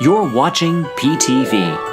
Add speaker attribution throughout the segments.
Speaker 1: You're watching PTV.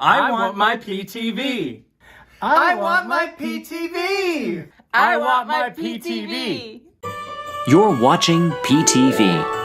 Speaker 2: I want my PTV.
Speaker 3: I want my PTV.
Speaker 2: I want my PTV.
Speaker 1: You're watching PTV.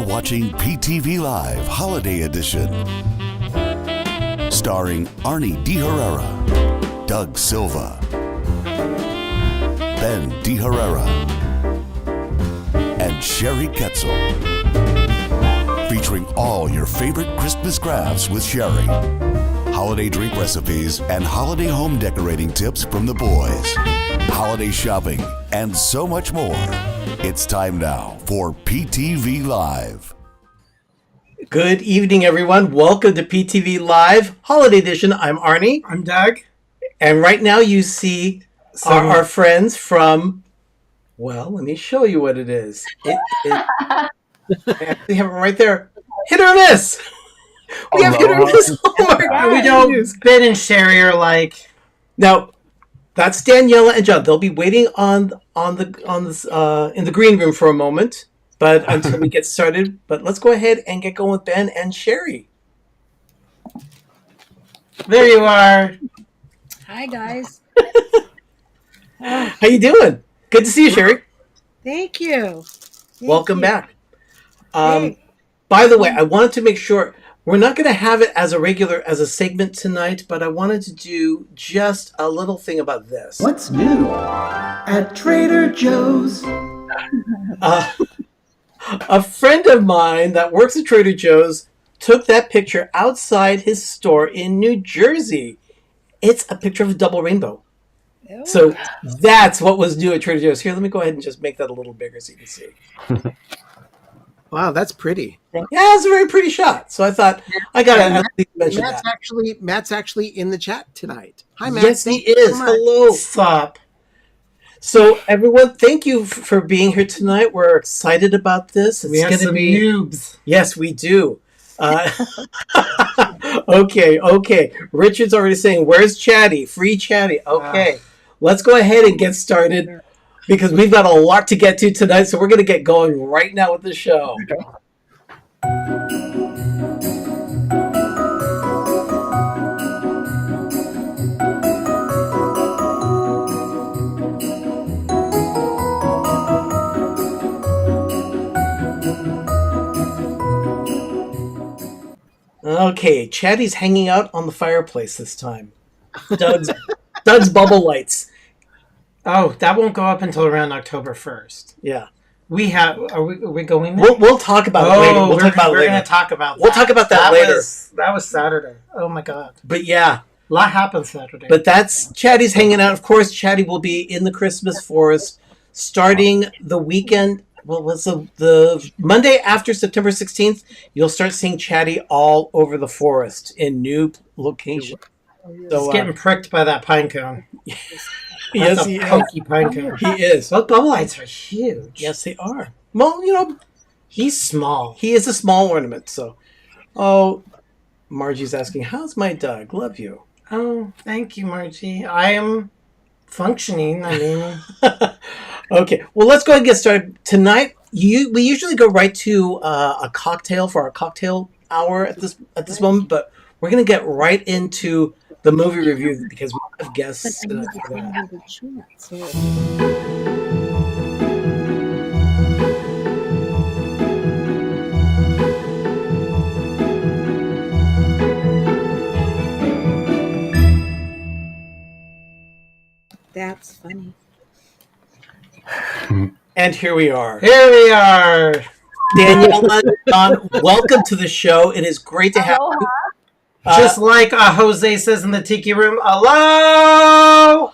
Speaker 4: Watching PTV Live Holiday Edition. Starring Arnie De Herrera, Doug Silva, Ben De Herrera, and and Sherry Ketzel. Featuring all your favorite Christmas crafts with Sherry. Holiday drink recipes and holiday home decorating tips from the boys. Holiday shopping and so much more. It's time now for PTV Live.
Speaker 3: Good evening, everyone. Welcome to PTV Live Holiday Edition. I'm Arnie.
Speaker 5: I'm Doug.
Speaker 3: And right now you see our friends from, well, let me show you what it is. I actually have it right there. Hit or miss. We have hit or miss Hallmark.
Speaker 5: We don't. Ben and Sherry are like.
Speaker 3: Now, that's Daniela and John. They'll be waiting on this in the green room for a moment, but until we get started. But let's go ahead and get going with Ben and Sherry.
Speaker 5: There you are.
Speaker 6: Hi, guys.
Speaker 3: How you doing? Good to see you, Sherry.
Speaker 6: Thank you.
Speaker 3: Welcome back.
Speaker 6: Hey.
Speaker 3: By the way, I wanted to make sure we're not going to have it as a segment tonight, but I wanted to do just a little thing about this.
Speaker 7: What's new at Trader Joe's?
Speaker 3: A friend of mine that works at Trader Joe's took that picture outside his store in New Jersey. It's a picture of a double rainbow.
Speaker 6: Oh.
Speaker 3: So that's what was new at Trader Joe's. Here, let me go ahead and just make that a little bigger so you can see.
Speaker 5: Wow, that's pretty.
Speaker 3: Yeah, it's a very pretty shot. So I thought I got to mention that.
Speaker 8: Matt's actually in the chat tonight. Hi, Matt.
Speaker 3: Yes, he is. Hello.
Speaker 5: Stop.
Speaker 3: So everyone, thank you for being here tonight. We're excited about this. It's
Speaker 5: We have
Speaker 3: going to
Speaker 5: some
Speaker 3: be
Speaker 5: noobs.
Speaker 3: Yes, we do. Okay. Richard's already saying, "Where's Chatty? Free Chatty." Okay, let's go ahead and get started because we've got a lot to get to tonight. So we're going to get going right now with the show. Okay, Chatty's hanging out on the fireplace this time. Doug's bubble lights.
Speaker 5: Oh, that won't go up until around October 1st.
Speaker 3: Yeah,
Speaker 5: We have. Are we going there?
Speaker 3: we'll talk about it later. We'll talk about it
Speaker 5: We're
Speaker 3: later.
Speaker 5: going to talk about that.
Speaker 3: We'll talk about that later.
Speaker 5: That was Saturday. Oh, my God.
Speaker 3: But yeah,
Speaker 5: A lot happened Saturday.
Speaker 3: but that's Chatty's hanging out. Of course, Chatty will be in the Christmas forest starting the weekend. Well, was the Monday after September 16th? You'll start seeing Chatty all over the forest in new locations. So,
Speaker 5: He's getting pricked by that pine cone.
Speaker 3: yes,
Speaker 5: That's
Speaker 3: he
Speaker 5: a
Speaker 3: is.
Speaker 5: pokey pine cone.
Speaker 3: He is.
Speaker 5: Those bubble lights are huge.
Speaker 3: Yes, they are. Well,
Speaker 5: He's small.
Speaker 3: he is a small ornament. So, oh, Margie's asking, "How's my Doug? Love you."
Speaker 5: Oh, thank you, Margie. I am functioning. I mean,
Speaker 3: Okay, well, let's go ahead and get started. Tonight, we usually go right to a cocktail for our cocktail hour at this moment, but we're going to get right into the movie review because we have guests tonight for that.
Speaker 6: That's funny.
Speaker 3: And here we are.
Speaker 5: here we are.
Speaker 3: Daniela, John, welcome to the show. It is great to have you.
Speaker 5: Just like Jose says in the tiki room, aloha!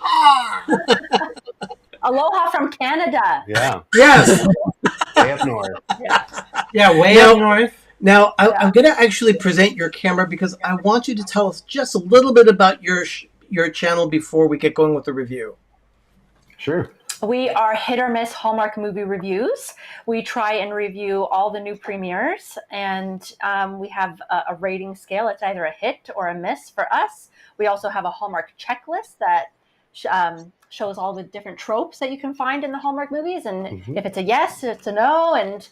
Speaker 2: Aloha from Canada.
Speaker 9: Yeah,
Speaker 5: Yes.
Speaker 9: way up north.
Speaker 5: Yeah, way
Speaker 3: Now-
Speaker 5: up north.
Speaker 3: Now, I'm going to actually present your camera because I want you to tell us just a little bit about your channel before we get going with the review.
Speaker 9: Sure.
Speaker 2: We are Hit or Miss Hallmark Movie Reviews. We try and review all the new premieres, and we have a rating scale. It's either a hit or a miss for us. We also have a Hallmark checklist that shows all the different tropes that you can find in the Hallmark movies, and if it's a yes, it's a no, and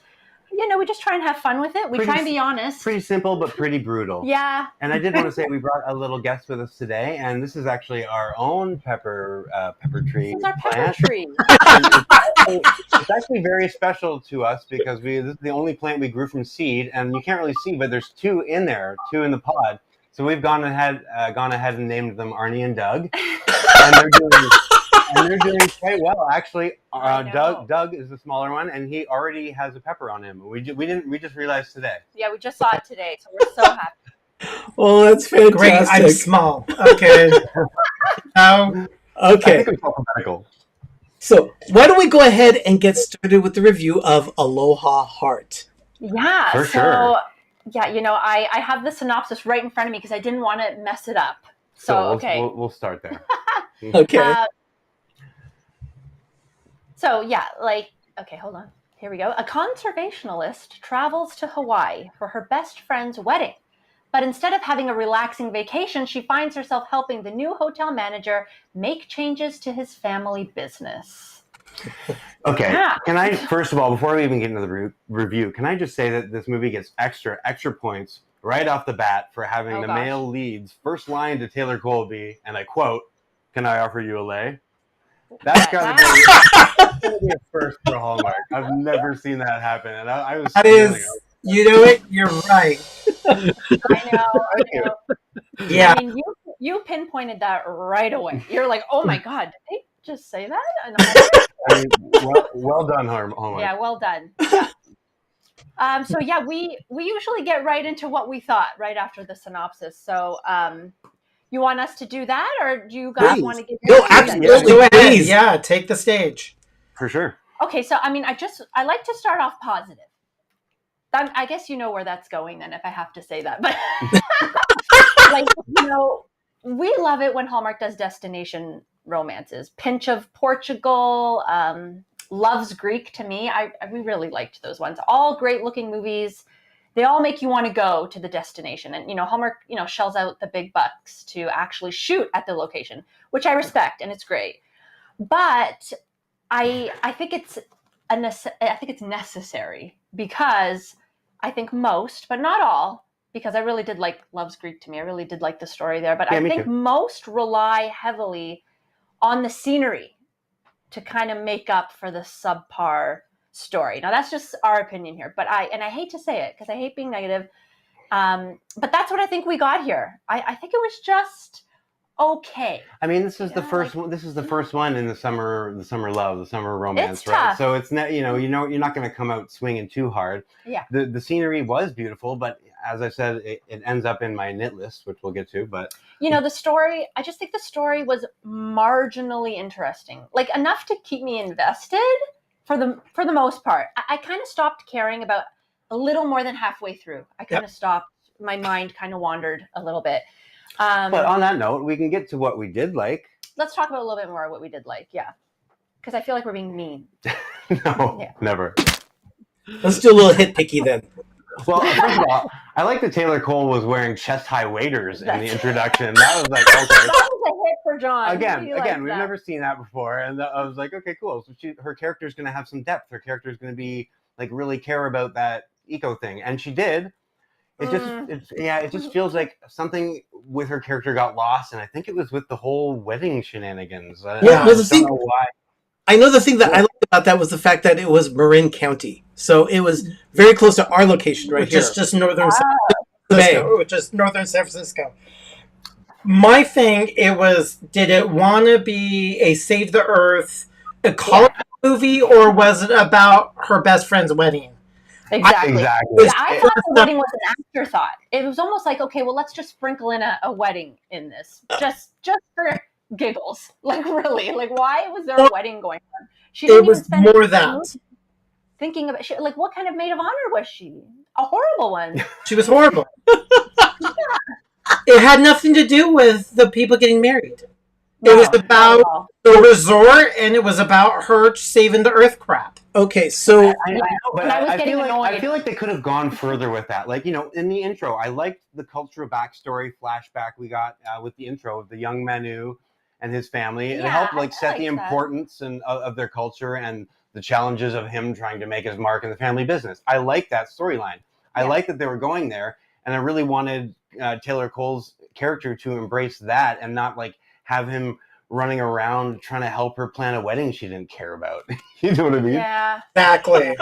Speaker 2: we just try and have fun with it. We try and be honest.
Speaker 9: Pretty simple, but pretty brutal.
Speaker 2: Yeah.
Speaker 9: And I did want to say we brought a little guest with us today, and this is actually our own pepper tree.
Speaker 2: It's our pepper
Speaker 9: plant.
Speaker 2: tree.
Speaker 9: It's actually very special to us because this is the only plant we grew from seed, and you can't really see, but there's two in the pod. So we've gone ahead and named them Arnie and Doug, and and they're doing quite well. Actually,
Speaker 2: I know.
Speaker 9: Doug is the smaller one, and he already has a pepper on him. We just realized today.
Speaker 2: Yeah, we just saw it today, so we're so happy.
Speaker 3: Well, that's fantastic.
Speaker 5: Great, I'm small. Okay.
Speaker 9: I
Speaker 3: Okay.
Speaker 9: think it's alphabetical.
Speaker 3: So why don't we go ahead and get started with the review of Aloha Heart?
Speaker 2: Yeah.
Speaker 9: For
Speaker 2: so,
Speaker 9: sure.
Speaker 2: yeah, I have the synopsis right in front of me because I didn't want to mess it up. So, okay.
Speaker 9: We'll start there.
Speaker 3: Okay.
Speaker 2: So, yeah, okay, hold on. Here we go. A conservationalist travels to Hawaii for her best friend's wedding. But instead of having a relaxing vacation, she finds herself helping the new hotel manager make changes to his family business.
Speaker 9: Okay.
Speaker 2: Yeah.
Speaker 9: Can I, first of all, before we even get into the review, can I just say that this movie gets extra points right off the bat for having the male lead's first line to Taylor Colby, and I quote, "Can I offer you a lei?" That's got to be a first for Hallmark. I've never seen that happen, and I was.
Speaker 5: That is, you know it. You're right.
Speaker 2: I know.
Speaker 5: Yeah.
Speaker 2: I mean, you pinpointed that right away. You're like, oh my God, did they just say that?
Speaker 9: I mean, well done, Hallmark.
Speaker 2: Yeah, well done. Yeah. So yeah, we usually get right into what we thought right after the synopsis. So you want us to do that, or do you guys want to get?
Speaker 3: No, absolutely.
Speaker 5: Go ahead.
Speaker 3: Please.
Speaker 5: Yeah, take the stage.
Speaker 9: For sure.
Speaker 2: Okay, so I mean, I like to start off positive. I guess you know where that's going then, if I have to say that. But we love it when Hallmark does destination romances. Pinch of Portugal, Love's Greek. To me, we really liked those ones. All great looking movies. They all make you want to go to the destination, and Hallmark shells out the big bucks to actually shoot at the location, which I respect, and it's great. But I think it's necessary because I think most, but not all, because I really did like Love's Greek to me. I really did like the story there, but I think most rely heavily on the scenery to kind of make up for the subpar story. Now that's just our opinion here, but I hate to say it because I hate being negative. But that's what I think we got here. I think it was just okay.
Speaker 9: I mean, this is the first one. This is the first one in the summer love, the summer romance,
Speaker 2: it's
Speaker 9: right?
Speaker 2: tough.
Speaker 9: So it's not, you're not going to come out swinging too hard.
Speaker 2: Yeah.
Speaker 9: The scenery was beautiful, but as I said, it ends up in my knit list, which we'll get to. But
Speaker 2: the story, I just think the story was marginally interesting, like enough to keep me invested for the most part. I kind of stopped caring about a little more than halfway through. I kind of stopped. My mind kind of wandered a little bit.
Speaker 9: But on that note, we can get to what we did like.
Speaker 2: Let's talk about a little bit more what we did like, yeah. Because I feel like we're being mean.
Speaker 9: No, never.
Speaker 3: Let's do a little hit picky then.
Speaker 9: Well, first of all, I like that Taylor Cole was wearing chest-high waders in the introduction. That was like, okay.
Speaker 2: That was a hit for John.
Speaker 9: Again, we've never seen that before, and I was like, okay, cool. So her character's going to have some depth. Her character's going to be like really care about that eco thing, and she did. It just feels like something with her character got lost, and I think it was with the whole wedding shenanigans. I don't know why.
Speaker 3: I know the thing that I liked about that was the fact that it was Marin County, so it was very close to our location right here,
Speaker 5: which is just northern San Francisco. Which is northern San Francisco. My thing, did it want to be a Save the Earth ecology movie, or was it about her best friend's wedding?
Speaker 2: Exactly. Yeah, I thought the wedding was an afterthought. It was almost like, okay, well, let's just sprinkle in a wedding in this, just for giggles. Like, really, like, why was there a wedding going on? She didn't even spend
Speaker 5: more that
Speaker 2: thinking about what kind of maid of honor was she? A horrible one.
Speaker 5: She was horrible. It had nothing to do with the people getting married. It was about the resort, and it was about her saving the earth crap.
Speaker 3: Okay, so
Speaker 9: I feel like they could have gone further with that. Like, in the intro, I liked the cultural backstory flashback we got with the intro of the young Manu and his family. It helped set the importance of their culture and the challenges of him trying to make his mark in the family business. I like that storyline. I like that they were going there, and I really wanted Taylor Cole's character to embrace that and not have him running around trying to help her plan a wedding she didn't care about. You know what I mean?
Speaker 2: Yeah.
Speaker 5: Exactly.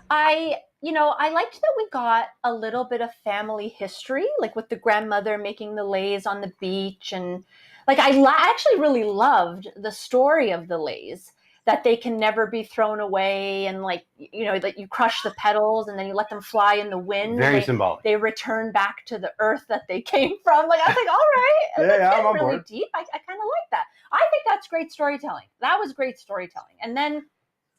Speaker 2: I liked that we got a little bit of family history, like with the grandmother making the leis on the beach, and Like actually really loved the story of the leis, that they can never be thrown away, and like, you know, that you crush the petals and then you let them fly in the wind.
Speaker 9: Very symbolic.
Speaker 2: They return back to the earth that they came from. Like, I was like, all right, that's
Speaker 9: I'm on
Speaker 2: really
Speaker 9: board.
Speaker 2: deep. I kind of like that. I think that's great storytelling. That was great storytelling. And then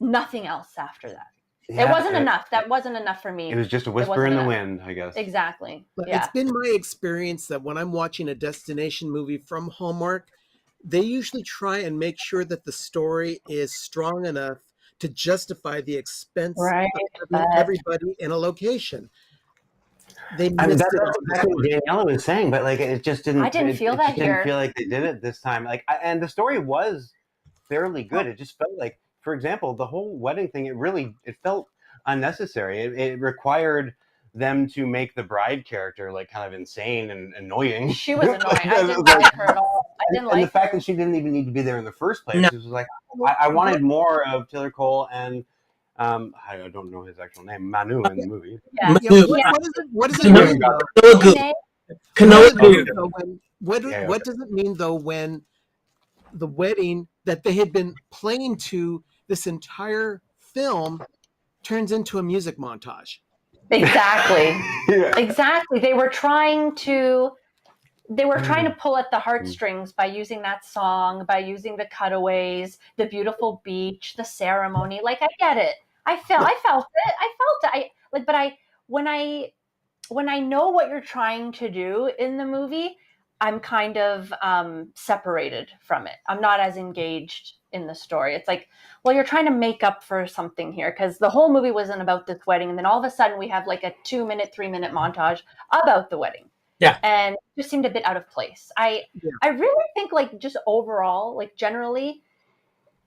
Speaker 2: nothing else after that.
Speaker 9: Yeah,
Speaker 2: it wasn't enough. That wasn't enough for me.
Speaker 9: It was just a whisper in the wind, I guess.
Speaker 2: Exactly.
Speaker 8: But
Speaker 2: yeah.
Speaker 8: It's been my experience that when I'm watching a destination movie from Hallmark, they usually try and make sure that the story is strong enough to justify the expense of having everybody in a location. They missed it.
Speaker 9: That's what Daniela was saying, but like it just didn't.
Speaker 2: I didn't feel that here.
Speaker 9: Didn't feel like they did it this time. Like, and the story was fairly good. It just felt like, for example, the whole wedding thing. It felt unnecessary. It required them to make the bride character like kind of insane and annoying.
Speaker 2: She was annoying. I didn't like her at all. I didn't like
Speaker 9: and the fact
Speaker 2: her.
Speaker 9: that she didn't even need to be there in the first place.
Speaker 3: No.
Speaker 9: It was like I wanted more of Taylor Cole and I don't know his actual name, Manu in the movie.
Speaker 2: Yeah.
Speaker 8: What does it mean? What does it mean though when the wedding that they had been playing to this entire film turns into a music montage?
Speaker 2: Exactly. Exactly. They were trying to pull at the heartstrings by using that song, by using the cutaways, the beautiful beach, the ceremony. Like, I get it. I felt it. When I know what you're trying to do in the movie, I'm kind of separated from it. I'm not as engaged in the story. It's like, well, you're trying to make up for something here, because the whole movie wasn't about this wedding, and then all of a sudden we have like a 2-minute, 3-minute montage about the wedding.
Speaker 3: Yeah.
Speaker 2: And it just seemed a bit out of place. I really think, like, just overall, like, generally,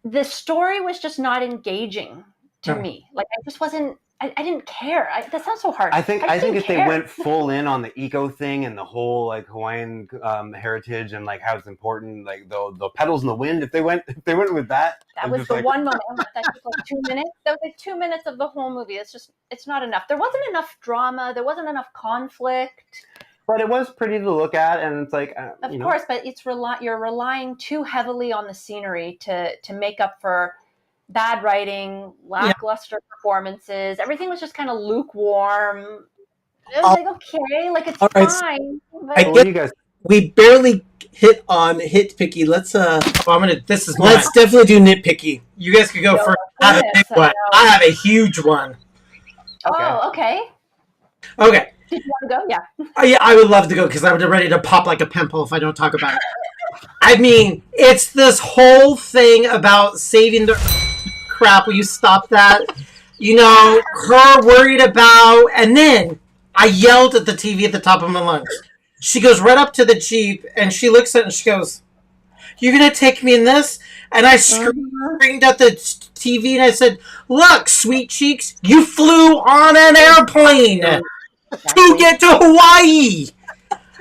Speaker 2: the story was just not engaging to me. Like, I just wasn't, I didn't care. That sounds so harsh.
Speaker 9: I think if they went full in on the eco thing and the whole like Hawaiian heritage and like how it's important, like the petals in the wind, if they went with that.
Speaker 2: That was the one moment that took like 2 minutes. That was like 2 minutes of the whole movie. It's not enough. There wasn't enough drama. There wasn't enough conflict.
Speaker 9: But it was pretty to look at, and it's like
Speaker 2: of course, but you're relying too heavily on the scenery to make up for bad writing, lackluster performances. Everything was just kind of lukewarm. It was like, okay, like, it's fine. But...
Speaker 3: I get we barely hit on nitpicky. Let's let's definitely do nitpicky. You guys could go first. I have a big one. I have a huge one.
Speaker 2: Oh, okay.
Speaker 3: Okay.
Speaker 2: Did you want to go? Yeah.
Speaker 3: Yeah, I would love to go because I would be ready to pop like a pimple if I don't talk about it. I mean, it's this whole thing about saving the crap. Will you stop that? You know, her worried about, and then I yelled at the TV at the top of my lungs. She goes right up to the Jeep and she looks at it and she goes, "You're going to take me in this?" And I screamed at the TV and I said, "Look, sweet cheeks, you flew on an airplane to get to Hawaii.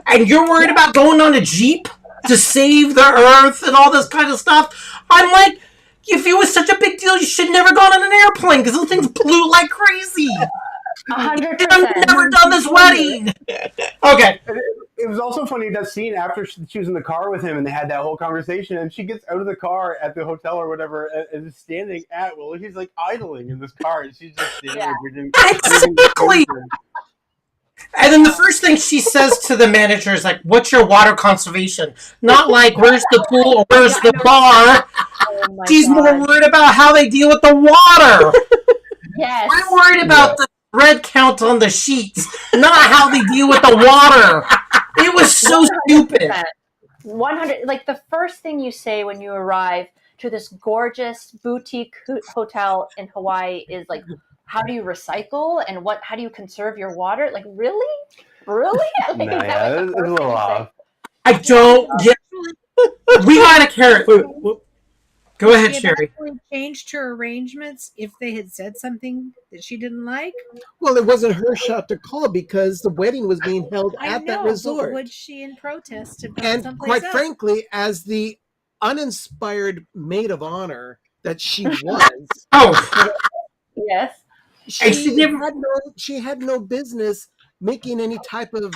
Speaker 3: And you're worried about going on a Jeep to save the earth and all this kind of stuff?" I'm like, if it was such a big deal, you should never gone on an airplane because those things blew like crazy.
Speaker 2: 100%.
Speaker 3: I've never done this wedding. Okay.
Speaker 9: It was also funny, that scene after she was in the car with him and they had that whole conversation, and she gets out of the car at the hotel or whatever and is standing at Will. He's like idling in this car and she's just standing there.
Speaker 3: Exactly. And then the first thing she says to the manager is like, "What's your water conservation?" Not like, "Where's the pool or where's the bar?" She's more worried about how they deal with the water.
Speaker 2: Yes.
Speaker 3: I'm worried about the thread count on the sheets, not how they deal with the water. It was so 100%. Stupid.
Speaker 2: 100. Like, the first thing you say when you arrive to this gorgeous boutique hotel in Hawaii is like, "How do you recycle and how do you conserve your water?" Like, really? Like,
Speaker 9: it's a little off.
Speaker 3: I don't get. We got a carrot. Go ahead, Sherry.
Speaker 6: Changed her arrangements if they had said something that she didn't like.
Speaker 8: Well, it wasn't her shot to call because the wedding was being held at that resort.
Speaker 6: But would she in protest have gone
Speaker 8: and
Speaker 6: someplace
Speaker 8: quite
Speaker 6: else?
Speaker 8: frankly, as the uninspired maid of honor that she was,
Speaker 2: yes,
Speaker 8: she had no business making any type of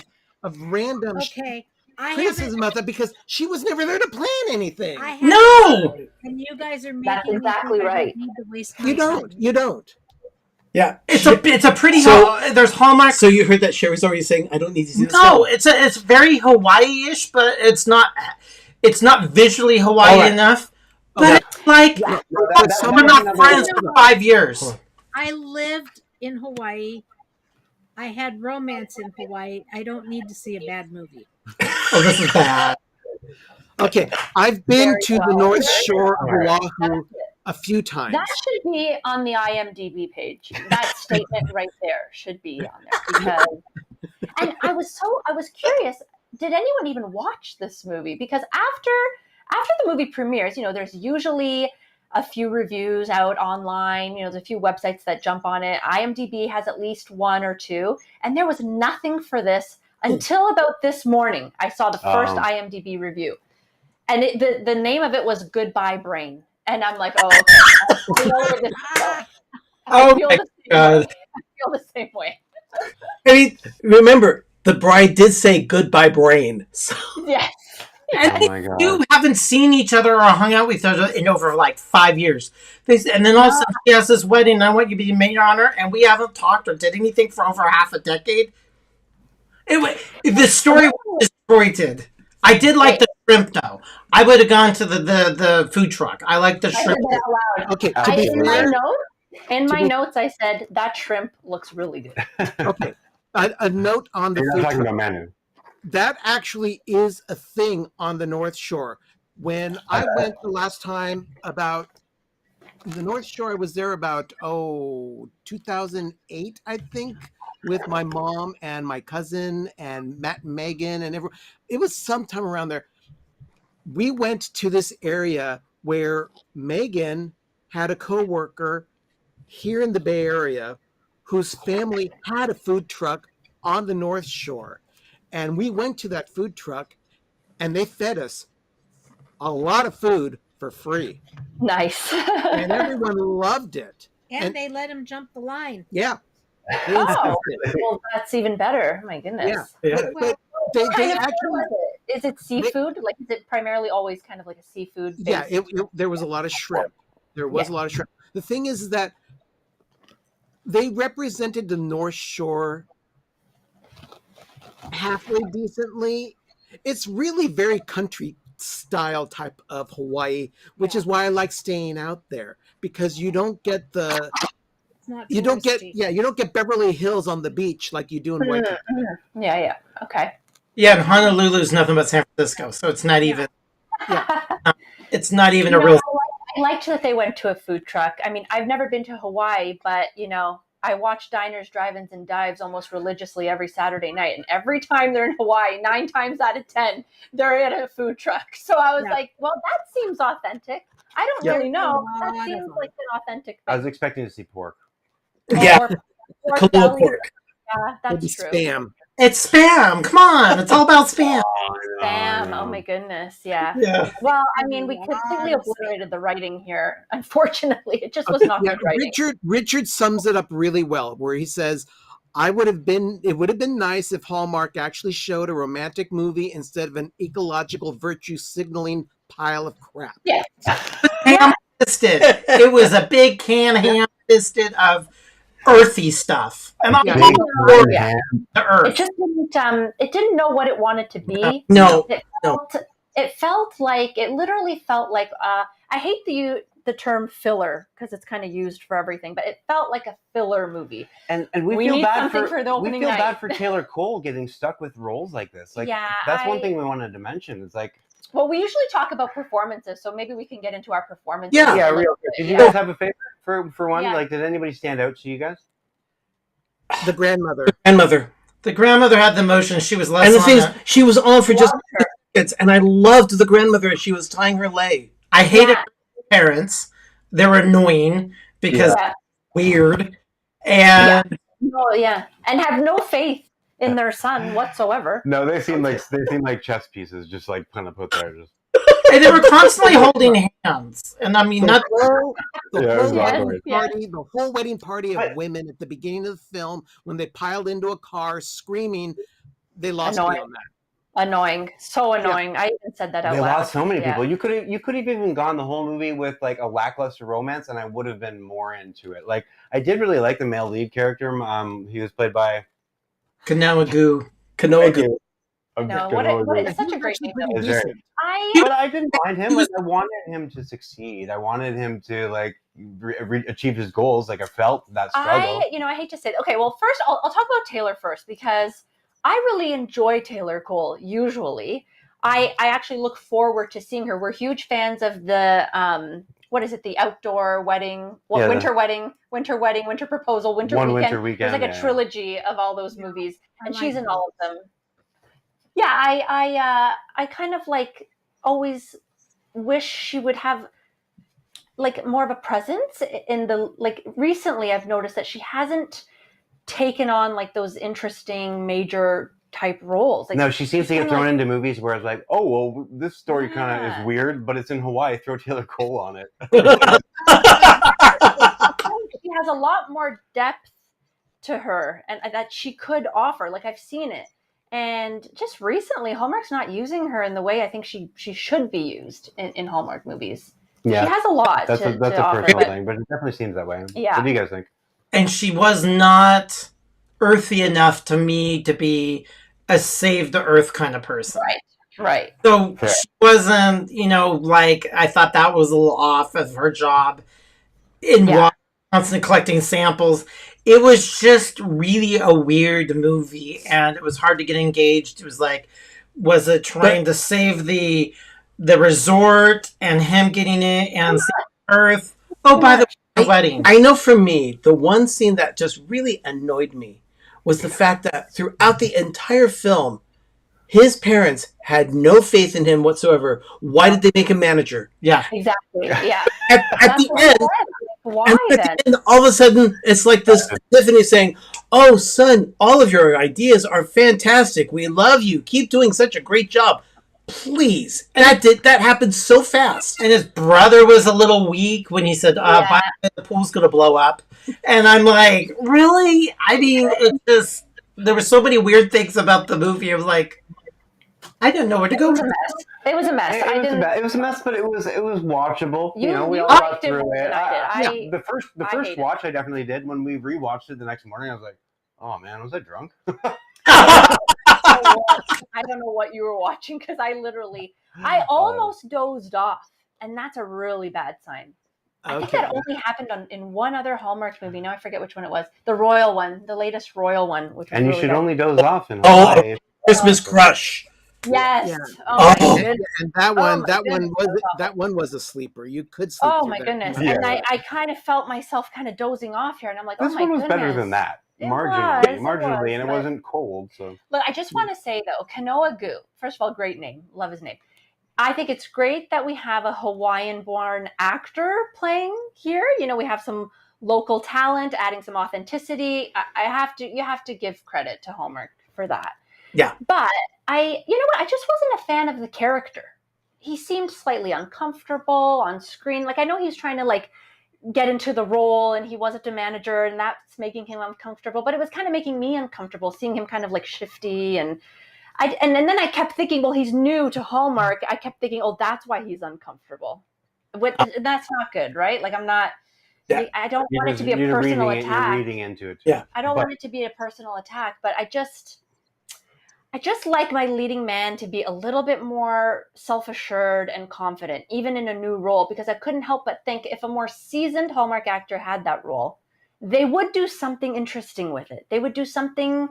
Speaker 8: random.
Speaker 6: Okay.
Speaker 8: criticism about that because she was never there to plan anything.
Speaker 5: No!
Speaker 6: And you guys are making
Speaker 2: That's
Speaker 6: me
Speaker 2: exactly
Speaker 6: think I
Speaker 2: right.
Speaker 6: don't need to waste my
Speaker 8: You
Speaker 6: time.
Speaker 8: don't.
Speaker 5: Yeah, it's a pretty.
Speaker 3: So-
Speaker 5: There's Hallmark.
Speaker 3: So you heard that Sherry's already saying, I don't need to see this
Speaker 5: No,
Speaker 3: film.
Speaker 5: it's very Hawaii-ish, but it's not visually Hawaii
Speaker 3: All right.
Speaker 5: enough. But
Speaker 3: Okay.
Speaker 5: it's like we're not friends for 5 years.
Speaker 6: I lived in Hawaii. I had romance in Hawaii. I don't need to see a bad movie.
Speaker 5: Oh, this is bad.
Speaker 8: Okay, I've been
Speaker 2: Very
Speaker 8: to the
Speaker 2: well.
Speaker 8: North
Speaker 2: Very
Speaker 8: Shore of
Speaker 2: well.
Speaker 8: Oahu a few times.
Speaker 2: That should be on the IMDb page. That statement right there should be on there because. And I was curious. Did anyone even watch this movie? Because after the movie premieres, there's usually a few reviews out online. There's a few websites that jump on it. IMDb has at least one or two, and there was nothing for this until about this morning. I saw the first IMDb review, and the name of it was "Goodbye Brain," and I'm like, oh, okay. I know where this is going.
Speaker 5: Oh
Speaker 2: I
Speaker 5: my God!
Speaker 2: feel the same way.
Speaker 3: I mean, remember, the bride did say goodbye brain. So
Speaker 2: Yes.
Speaker 5: And
Speaker 9: Oh my God.
Speaker 5: you haven't seen each other or hung out with each other in over like 5 years. And then all of a sudden she has this wedding, and I want you to be maid of honor, and we haven't talked or did anything for over half a decade. The story was disjointed. I did like the shrimp though. I would have gone to the food truck. I like the
Speaker 2: I said
Speaker 5: shrimp.
Speaker 2: that out loud.
Speaker 8: Okay, to be
Speaker 2: In my
Speaker 8: be-
Speaker 2: notes, I said that shrimp looks really good.
Speaker 8: okay. A note on the
Speaker 9: You're not
Speaker 8: food
Speaker 9: talking
Speaker 8: truck.
Speaker 9: about Manu.
Speaker 8: That actually is a thing on the North Shore. When I went the last time about the North Shore, I was there about 2008, I think, with my mom and my cousin and Matt and Megan and everyone. It was sometime around there. We went to this area where Megan had a coworker here in the Bay Area whose family had a food truck on the North Shore. And we went to that food truck and they fed us a lot of food for free.
Speaker 2: Nice.
Speaker 8: And everyone loved it.
Speaker 6: And they let him jump the line.
Speaker 8: Yeah. They
Speaker 2: Oh,
Speaker 8: insisted.
Speaker 2: well, that's even better. My goodness.
Speaker 8: Yeah. But they
Speaker 2: What kind of
Speaker 8: actually,
Speaker 2: food was it? Is it seafood? Like, is it primarily always kind of like a seafood?
Speaker 8: yeah, there was a lot of shrimp. There was
Speaker 2: Yeah.
Speaker 8: a lot of shrimp. The thing is that they represented the North Shore halfway decently. It's really very country style type of Hawaii, which is why I like staying out there, because you don't get
Speaker 6: It's not
Speaker 8: you don't
Speaker 6: touristy.
Speaker 8: get Beverly Hills on the beach like you do in Waikiki.
Speaker 2: Yeah. Okay.
Speaker 5: Yeah, and Honolulu's nothing but San Francisco, so it's not even. It's not even a real.
Speaker 2: I liked that they went to a food truck. I mean, I've never been to Hawaii, but I watch diners, drive-ins, and dives almost religiously every Saturday night. And every time they're in Hawaii, 9 times out of 10, they're at a food truck. So I was like, well, that seems authentic. I don't really know. That seems like an authentic thing.
Speaker 9: I was expecting to see pork.
Speaker 3: yeah,
Speaker 2: Or
Speaker 3: Kalua
Speaker 2: belly.
Speaker 3: pork.
Speaker 2: Yeah,
Speaker 8: Maybe
Speaker 2: that's true.
Speaker 8: spam.
Speaker 5: It's spam. Come on, it's all about spam.
Speaker 2: Spam. Oh my goodness. Yeah.
Speaker 5: Yeah.
Speaker 2: Well, I mean, we completely obliterated the writing here. Unfortunately, it just was not
Speaker 8: Yeah,
Speaker 2: good writing.
Speaker 8: Richard sums it up really well, where he says, it would have been nice if Hallmark actually showed a romantic movie instead of an ecological virtue signaling pile of crap.
Speaker 2: Yeah.
Speaker 5: Ham-fisted. It was a big can ham-fisted of earthy stuff, and I
Speaker 8: Yeah.
Speaker 5: love
Speaker 2: Yeah.
Speaker 5: the
Speaker 2: It
Speaker 5: earth.
Speaker 2: just didn't. It didn't know what it wanted to be.
Speaker 3: No,
Speaker 2: It felt like it literally felt like. I hate the term filler because it's kind of used for everything, but it felt like a filler movie.
Speaker 9: And we
Speaker 2: We
Speaker 9: feel
Speaker 2: need
Speaker 9: bad
Speaker 2: something
Speaker 9: for
Speaker 2: for the
Speaker 9: we
Speaker 2: opening
Speaker 9: feel
Speaker 2: night.
Speaker 9: bad for Taylor Cole getting stuck with roles like this. Like
Speaker 2: Yeah,
Speaker 9: that's one thing we wanted to mention. It's like
Speaker 2: Well, we usually talk about performances, so maybe we can get into our performances.
Speaker 3: Yeah.
Speaker 9: yeah,
Speaker 2: a little
Speaker 9: real.
Speaker 2: bit.
Speaker 9: Did you
Speaker 2: Yeah.
Speaker 9: guys have a favorite for one?
Speaker 2: Yeah.
Speaker 9: Like, did anybody stand out to you guys?
Speaker 8: The grandmother.
Speaker 3: grandmother.
Speaker 5: The grandmother had the motion. She was less.
Speaker 3: And the
Speaker 5: on
Speaker 3: thing is,
Speaker 5: it.
Speaker 3: she was on for just
Speaker 2: Loved her.
Speaker 3: minutes, and I loved the grandmother as she was tying her lei.
Speaker 5: I hated
Speaker 2: Yeah.
Speaker 5: her parents. They were annoying because
Speaker 2: Yeah.
Speaker 5: weird, and
Speaker 2: Oh, yeah, and have no faith in their son whatsoever.
Speaker 9: No, they seem like chess pieces, just like kind of put there. Just
Speaker 5: and they were constantly holding hands. And I mean, not
Speaker 8: The whole
Speaker 9: exactly.
Speaker 8: party, the whole wedding party of
Speaker 9: But-
Speaker 8: women at the beginning of the film, when they piled into a car screaming, they lost me
Speaker 2: Annoying.
Speaker 8: on that.
Speaker 2: Annoying, so annoying. I even said that out
Speaker 9: They
Speaker 2: loud.
Speaker 9: lost so many people. You could have even gone the whole movie with like a lackluster romance, and I would have been more into it. Like I did really like the male lead character. He was played by
Speaker 3: Kanoagu.
Speaker 2: No, it's such a great name.
Speaker 9: But I didn't mind him. Like I wanted him to succeed. I wanted him to like achieve his goals. Like I felt that struggle.
Speaker 2: I hate to say it. Okay, well, first I'll talk about Taylor first because I really enjoy Taylor Cole. Usually, I actually look forward to seeing her. We're huge fans of the what is it? The outdoor wedding, winter wedding, winter proposal, winter weekend. There's like a trilogy of all those movies, and she's in all of them. Yeah, I kind of like always wish she would have like more of a presence in the like. Recently, I've noticed that she hasn't taken on like those interesting major type roles. Like,
Speaker 9: no, she seems to get thrown into movies where it's like, oh well, this story kind of is weird, but it's in Hawaii. Throw Taylor Cole on it.
Speaker 2: She has a lot more depth to her, and that she could offer. Like I've seen it. And just recently, Hallmark's not using her in the way I think she should be used in Hallmark movies. Yeah. She has a lot
Speaker 9: that's a personal thing, but it definitely seems that way.
Speaker 2: Yeah.
Speaker 9: What do you guys think?
Speaker 5: And she was not earthy enough to me to be a save the earth kind of person.
Speaker 2: Right.
Speaker 5: So she wasn't, like I thought that was a little off of her job in constantly collecting samples. It was just really a weird movie, and it was hard to get engaged. It was like, was it trying to save the resort and him getting it and save Earth? Oh, by the wedding.
Speaker 3: I know for me, the one scene that just really annoyed me was the fact that throughout the entire film, his parents had no faith in him whatsoever. Why did they make him manager?
Speaker 5: Yeah.
Speaker 2: Exactly. Yeah.
Speaker 3: At the end.
Speaker 2: Why then?
Speaker 3: And all of a sudden, it's like this epiphany saying, oh, son, all of your ideas are fantastic. We love you. Keep doing such a great job. Please. And that happened so fast.
Speaker 5: And his brother was a little weak when he said, the pool's going to blow up. And I'm like, really? I mean, it just, there were so many weird things about the movie. I was like, I didn't know where to go.
Speaker 2: It was a mess.
Speaker 9: It was a mess, but it was watchable. We all got through it. The first watch I definitely did. When we rewatched it the next morning, I was like, "Oh man, was I drunk?"
Speaker 2: I don't know what you were watching because I almost dozed off, and that's a really bad sign. I think that only happened in one other Hallmark movie. Now I forget which one it was. The royal one, the latest royal one. Which was
Speaker 9: and you
Speaker 2: really
Speaker 9: should
Speaker 2: bad.
Speaker 9: only doze off in Hawaii.
Speaker 3: Christmas Crush.
Speaker 2: Yes.
Speaker 6: Yeah.
Speaker 2: Oh my goodness.
Speaker 8: And that one was a sleeper. You could sleep.
Speaker 2: Oh my goodness.
Speaker 9: Yeah.
Speaker 2: And I kind of felt myself kind of dozing off here, and I'm like,
Speaker 9: this
Speaker 2: oh my
Speaker 9: one was
Speaker 2: goodness.
Speaker 9: better than that. Marginally, and it wasn't cold. So
Speaker 2: look, I just want to say though, Kanoagu. First of all, great name. Love his name. I think it's great that we have a Hawaiian-born actor playing here. We have some local talent, adding some authenticity. You have to give credit to Hallmark for that.
Speaker 3: Yeah.
Speaker 2: But I just wasn't a fan of the character. He seemed slightly uncomfortable on screen. Like I know he's trying to like get into the role and he wasn't a manager and that's making him uncomfortable, but it was kind of making me uncomfortable seeing him kind of like shifty and then I kept thinking, well, he's new to Hallmark. I kept thinking, oh, that's why he's uncomfortable. That's not good, right? Like I'm not I don't want it to be a personal attack.
Speaker 9: You're reading into it too.
Speaker 3: Yeah.
Speaker 2: I don't want it to be a personal attack, but I just like my leading man to be a little bit more self-assured and confident, even in a new role, because I couldn't help but think if a more seasoned Hallmark actor had that role, they would do something interesting with it. They would do something,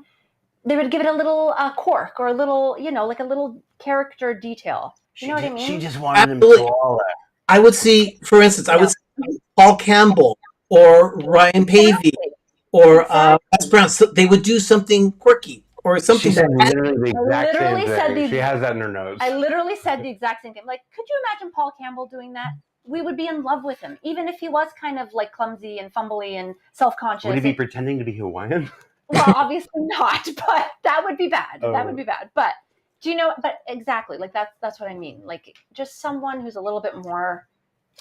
Speaker 2: they would give it a little quirk or a little, like a little character detail. You know what I mean?
Speaker 9: She just wanted him to swallow.
Speaker 3: I would see, for instance, I would see Paul Campbell or Ryan Pavey or Les Brown. So they would do something quirky. Or something
Speaker 9: She has that in her nose.
Speaker 2: I literally said the exact same thing. Like, could you imagine Paul Campbell doing that? We would be in love with him, even if he was kind of like clumsy and fumbly and self-conscious.
Speaker 9: Would he be pretending to be Hawaiian?
Speaker 2: Well, obviously not, but that would be bad. That would be bad. But but exactly, like that's what I mean. Like just someone who's a little bit more,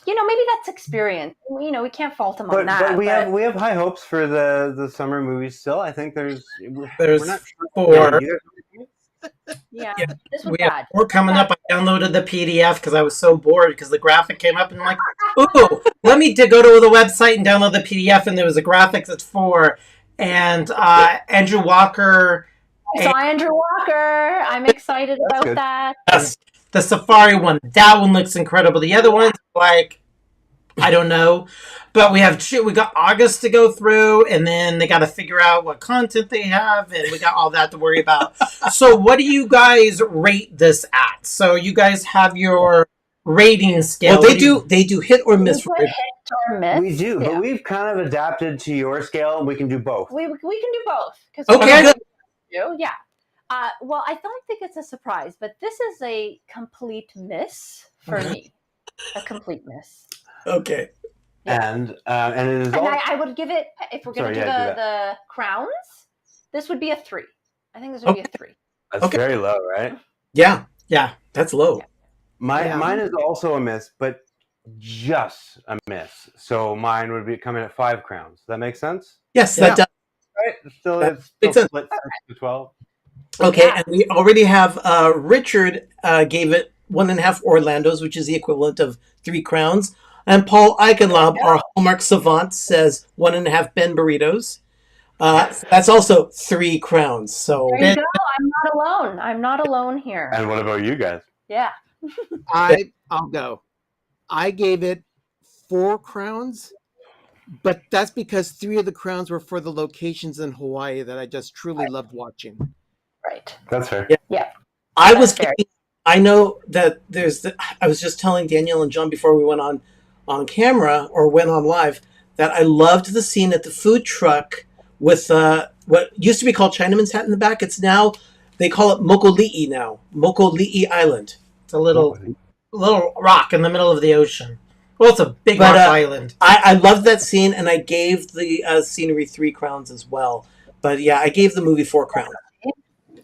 Speaker 2: maybe that's experience. We can't fault him on that.
Speaker 9: But we have high hopes for the summer movies still. I think there's
Speaker 5: four.
Speaker 2: Yeah,
Speaker 5: Yeah,
Speaker 2: this was
Speaker 5: we have
Speaker 2: bad.
Speaker 5: more coming up. I downloaded the PDF because I was so bored because the graphic came up and I'm like, ooh, let me go to the website and download the PDF, and there was a graphic that's 4. And Andrew Walker.
Speaker 2: I saw Andrew Walker. I'm excited about
Speaker 9: good.
Speaker 2: that.
Speaker 5: Yes, the Safari one. That one looks incredible. The other one's like, I don't know. But we got August to go through, and then they got to figure out what content they have, and we got all that to worry about. So what do you guys rate this at? So you guys have your rating scale.
Speaker 3: Well, they do hit or miss.
Speaker 2: We put hit or miss.
Speaker 9: We do,
Speaker 2: Yeah.
Speaker 9: but we've kind of adapted to your scale. We can do both.
Speaker 2: We can do both.
Speaker 3: Okay, good.
Speaker 2: Yeah. Well, I don't think it's a surprise, but this is a complete miss for me. A complete miss.
Speaker 3: Okay.
Speaker 9: Yeah. And it is.
Speaker 2: And I would give it, if we're going to do the crowns, this would be a 3. I think this would be a 3.
Speaker 9: That's very low, right?
Speaker 3: Yeah, that's low.
Speaker 9: Yeah. Mine is also a miss, but just a miss. So mine would be coming at 5 crowns. Does that make sense?
Speaker 3: Yes, that does.
Speaker 9: Right? It's still split 6 to 12.
Speaker 3: Okay, and we already have Richard gave it 1.5 Orlandos, which is the equivalent of 3 crowns. And Paul Eichenlaub, our Hallmark savant, says 1.5 Ben burritos. That's also 3 crowns. So
Speaker 2: there you go. I'm not alone here.
Speaker 9: And what about you guys?
Speaker 2: Yeah.
Speaker 8: I'll go. I gave it 4 crowns, but that's because 3 of the crowns were for the locations in Hawaii that I just truly loved watching.
Speaker 2: Right.
Speaker 9: That's fair.
Speaker 2: Yeah.
Speaker 3: I know that I was just telling Danielle and John before we went on camera or went on live that I loved the scene at the food truck with what used to be called Chinaman's Hat in the back. It's now, they call it Mokoli'i now. Mokoli'i Island.
Speaker 5: It's a little rock in the middle of the ocean. Well, it's a big rock island.
Speaker 3: I loved that scene, and I gave the scenery 3 crowns as well. But yeah, I gave the movie 4 crowns.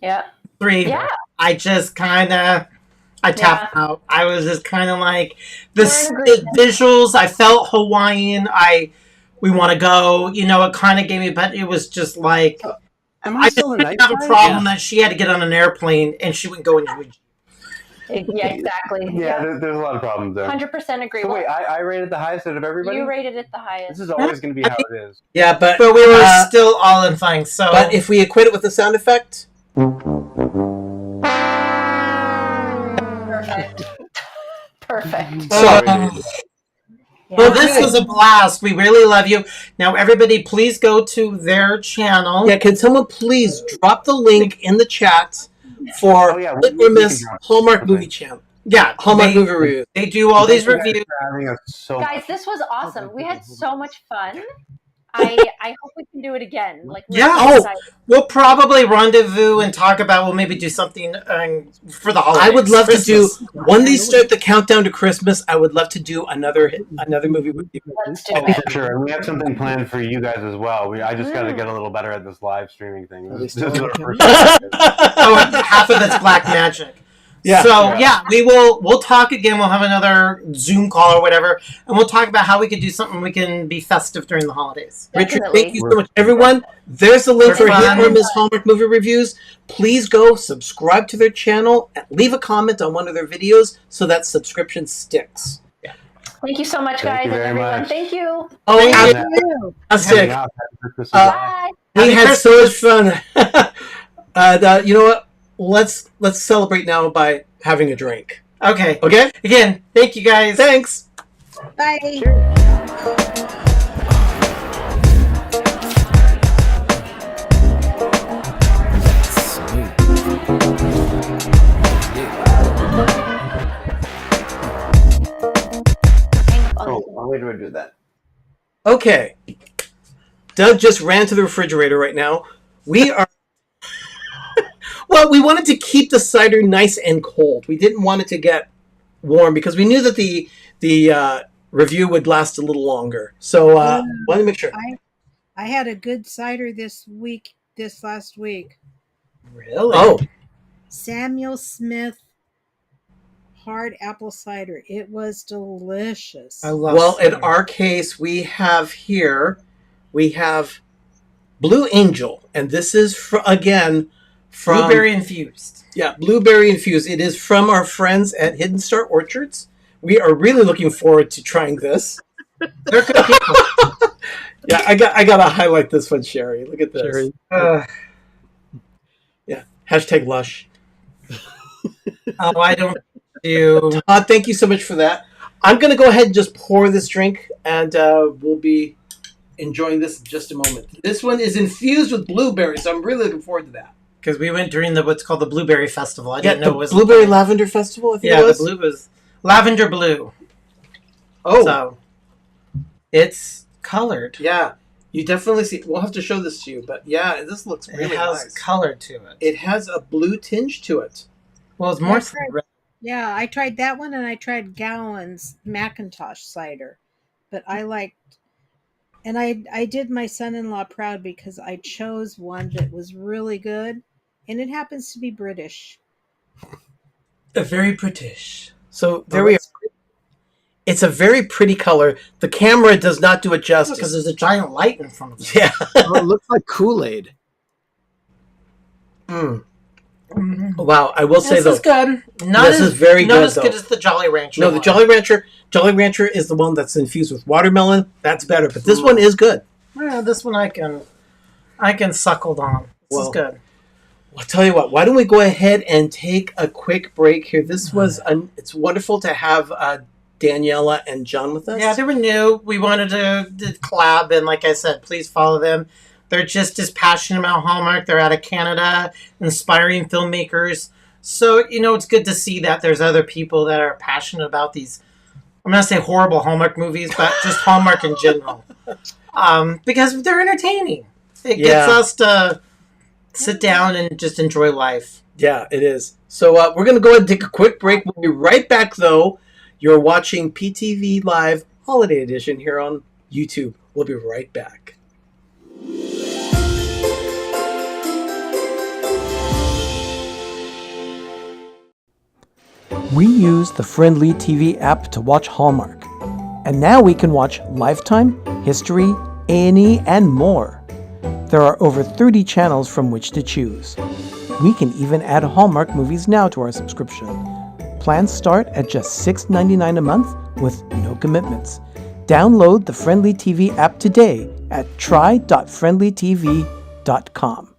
Speaker 2: Yeah.
Speaker 5: 3.
Speaker 2: Yeah.
Speaker 5: I just kind of, tapped out. I was just kind of like, the visuals, I felt Hawaiian. We want to go, it kind of gave me, but it was just like, I just didn't have a problem that she had to get on an airplane and she wouldn't go into a Jeep.
Speaker 2: Yeah, exactly.
Speaker 9: Yeah, there's a lot of problems there.
Speaker 2: 100% agree.
Speaker 9: So wait, I rated the highest out of everybody?
Speaker 2: You rated it the highest.
Speaker 9: This is always going to be how it is.
Speaker 3: Yeah, but
Speaker 5: we were still all in fine. So,
Speaker 3: but if we equate it with the sound effect,
Speaker 2: perfect.
Speaker 5: Well, this was a blast. We really love you. Now, everybody, please go to their channel.
Speaker 3: Yeah, can someone please drop the link in the chat for Hit or Miss Hallmark Movie Channel?
Speaker 5: Yeah,
Speaker 3: Hallmark Movie Reviews.
Speaker 5: They do all these reviews.
Speaker 2: Guys, this was awesome. We had so much fun. I hope we can do it again.
Speaker 5: We'll probably rendezvous and talk about. We'll maybe do something for the holidays.
Speaker 3: I would love to do when they start the countdown to Christmas. I would love to do another movie with you.
Speaker 2: Let's do it.
Speaker 9: For sure, and we have something planned for you guys as well. I just got to get a little better at this live streaming thing. This is our first
Speaker 5: half of it's black magic.
Speaker 3: Yeah.
Speaker 5: So we'll talk again. We'll have another Zoom call or whatever, and we'll talk about how we could do something. We can be festive during the holidays.
Speaker 3: Richard, thank you so much, everyone. There's the link for Hit or Miss Hallmark Movie Reviews. Please go subscribe to their channel and leave a comment on one of their videos so that subscription sticks.
Speaker 2: Yeah. Thank you so much, guys, and everyone. Thank you.
Speaker 3: Oh,
Speaker 5: thank
Speaker 3: you. Fantastic.
Speaker 2: Bye.
Speaker 3: We had so much fun. You know what? Let's celebrate now by having a drink.
Speaker 5: Okay.
Speaker 3: Okay?
Speaker 5: Again, thank you guys.
Speaker 3: Thanks.
Speaker 6: Bye.
Speaker 9: Why do I do that?
Speaker 3: Okay. Doug just ran to the refrigerator right now. We are well, we wanted to keep the cider nice and cold. We didn't want it to get warm because we knew that the review would last a little longer. So wanted to make sure.
Speaker 6: I had a good cider this last week.
Speaker 5: Really?
Speaker 3: Oh.
Speaker 6: Samuel Smith hard apple cider. It was delicious.
Speaker 5: I love
Speaker 3: Well,
Speaker 5: cider.
Speaker 3: in our case, we have Blue Angel, and this is from
Speaker 5: Blueberry infused.
Speaker 3: Yeah, blueberry infused. It is from our friends at Hidden Star Orchards. We are really looking forward to trying this.
Speaker 5: They're good people.
Speaker 3: Yeah, I gotta highlight this one, Sherry. Look at this.
Speaker 8: Sherry.
Speaker 3: Yeah. Hashtag lush.
Speaker 5: Oh, I don't do.
Speaker 3: Todd, thank you so much for that. I'm gonna go ahead and just pour this drink, and we'll be enjoying this in just a moment. This one is infused with blueberries, so I'm really looking forward to that.
Speaker 5: Because we went during what's called the Blueberry Festival. I didn't know it was
Speaker 3: Blueberry Lavender Festival. I think it was.
Speaker 5: the blue was lavender blue.
Speaker 3: Oh,
Speaker 5: So it's colored.
Speaker 3: yeah. You definitely see. We'll have to show this to you, but yeah, this looks really
Speaker 5: It has
Speaker 3: nice.
Speaker 5: color to it.
Speaker 3: It has a blue tinge to it.
Speaker 5: Well, it's more
Speaker 6: That's right.
Speaker 5: red.
Speaker 6: Yeah, I tried that one and I tried Gowan's Macintosh cider. But I liked, and I did my son-in-law proud because I chose one that was really good, and it happens to be British.
Speaker 5: Very British.
Speaker 3: So there we are. It's a very pretty color. The camera does not do it
Speaker 5: Because
Speaker 3: justice.
Speaker 5: there's a giant light in front of it.
Speaker 3: Yeah.
Speaker 8: Oh, it looks like Kool-Aid.
Speaker 3: Mm. Wow, I will say
Speaker 5: This
Speaker 3: though,
Speaker 5: is good.
Speaker 3: This is very
Speaker 5: not
Speaker 3: good,
Speaker 5: as good
Speaker 3: though.
Speaker 5: as the Jolly Rancher.
Speaker 3: no, the
Speaker 5: one.
Speaker 3: Jolly Rancher is the one that's infused with watermelon. That's better, but this one is good.
Speaker 5: Yeah, this one I can suckle on. This
Speaker 3: Well,
Speaker 5: is good.
Speaker 3: I'll tell you what. Why don't we go ahead and take a quick break here? This was it's wonderful to have Daniela and John with us.
Speaker 5: Yeah, they were new. We wanted to collab, and like I said, please follow them. They're just as passionate about Hallmark. They're out of Canada, inspiring filmmakers. So, it's good to see that there's other people that are passionate about these, I'm not going to say horrible Hallmark movies, but just Hallmark in general. Because they're entertaining. It gets us to sit down and just enjoy life.
Speaker 3: Yeah, it is. So we're going to go ahead and take a quick break. We'll be right back, though. You're watching PTV Live Holiday Edition here on YouTube. We'll be right back. We use the Friendly TV app to watch Hallmark. And now we can watch Lifetime, History, A&E, and more. There are over 30 channels from which to choose. We can even add Hallmark movies now to our subscription. Plans start at just $6.99 a month with no commitments. Download the Friendly TV app today at try.friendlytv.com.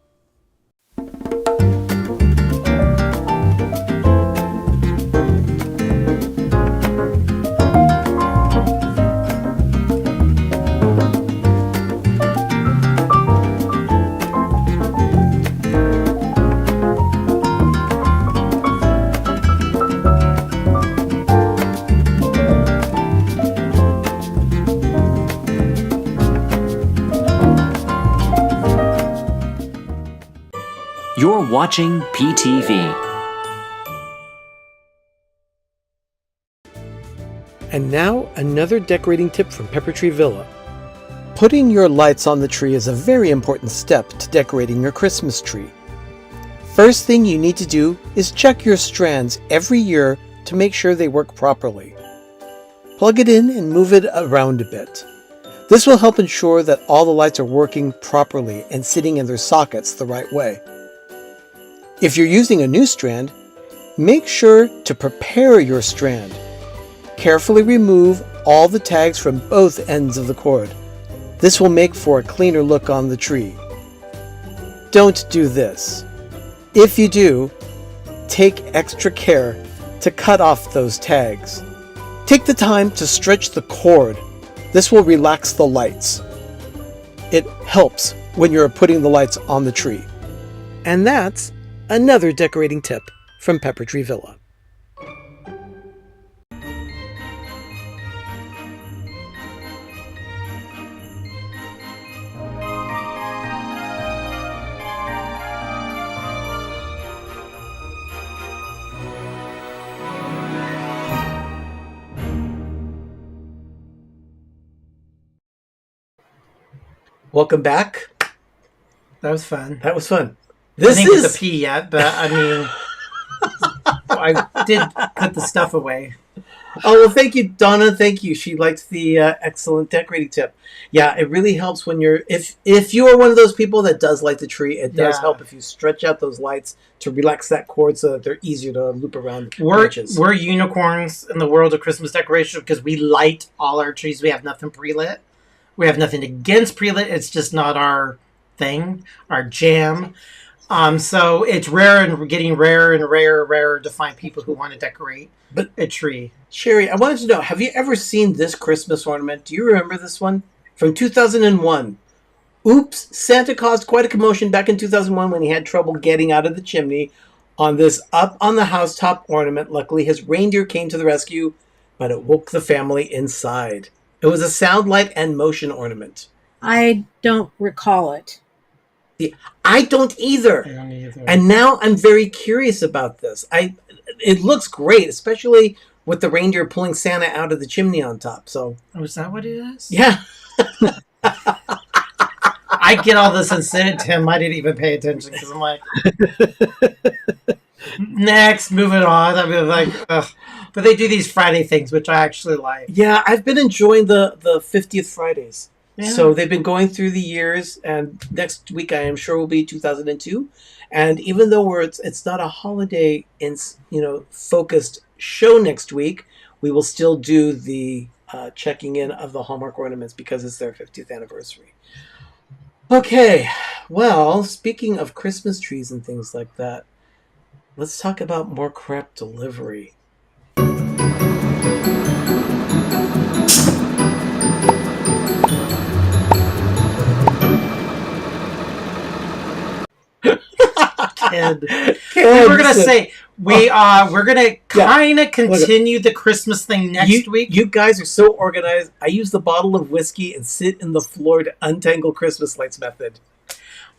Speaker 1: You're watching PTV.
Speaker 3: And now, another decorating tip from Pepper Tree Villa. Putting your lights on the tree is a very important step to decorating your Christmas tree. First thing you need to do is check your strands every year to make sure they work properly. Plug it in and move it around a bit. This will help ensure that all the lights are working properly and sitting in their sockets the right way. If you're using a new strand, make sure to prepare your strand. Carefully remove all the tags from both ends of the cord. This will make for a cleaner look on the tree. Don't do this. If you do, take extra care to cut off those tags. Take the time to stretch the cord. This will relax the lights. It helps when you're putting the lights on the tree. And that's another decorating tip from Pepper Tree Villa. Welcome back.
Speaker 5: That was fun.
Speaker 3: That was fun.
Speaker 5: I
Speaker 3: This
Speaker 5: didn't get
Speaker 3: is
Speaker 5: the pee yet, but I mean, I did put the stuff away.
Speaker 3: Oh, well, thank you, Donna. Thank you. She likes the excellent decorating tip. Yeah, it really helps when you're if you are one of those people that does light the tree. It does help if you stretch out those lights to relax that cord so that they're easier to loop around the branches.
Speaker 5: We're unicorns in the world of Christmas decoration because we light all our trees. We have nothing pre-lit. We have nothing against pre-lit. It's just not our thing, our jam. So it's rare and getting rarer and rarer to find people who want to decorate a tree.
Speaker 3: Sherry, I wanted to know, have you ever seen this Christmas ornament? Do you remember this one? From 2001. Oops, Santa caused quite a commotion back in 2001 when he had trouble getting out of the chimney on this up on the housetop ornament. Luckily, his reindeer came to the rescue, but it woke the family inside. It was a sound, light, and motion ornament.
Speaker 6: I don't recall it.
Speaker 3: I don't either. And now I'm very curious about this. It looks great, especially with the reindeer pulling Santa out of the chimney on top. So,
Speaker 5: is that what it is?
Speaker 3: Yeah.
Speaker 5: I get all this and send it to him. I didn't even pay attention because I'm like, next, moving on. I mean, like, ugh. But they do these Friday things, which I actually like.
Speaker 3: Yeah, I've been enjoying the 50th Fridays.
Speaker 5: Yeah.
Speaker 3: So they've been going through the years, and next week I am sure will be 2002. And even though it's not a holiday focused show next week, we will still do the checking in of the Hallmark ornaments because it's their 50th anniversary. Okay, well, speaking of Christmas trees and things like that, let's talk about more crap delivery.
Speaker 5: We're gonna say we're gonna kind of continue the Christmas thing next week.
Speaker 3: You guys are so organized. I use the bottle of whiskey and sit in the floor to untangle Christmas lights method.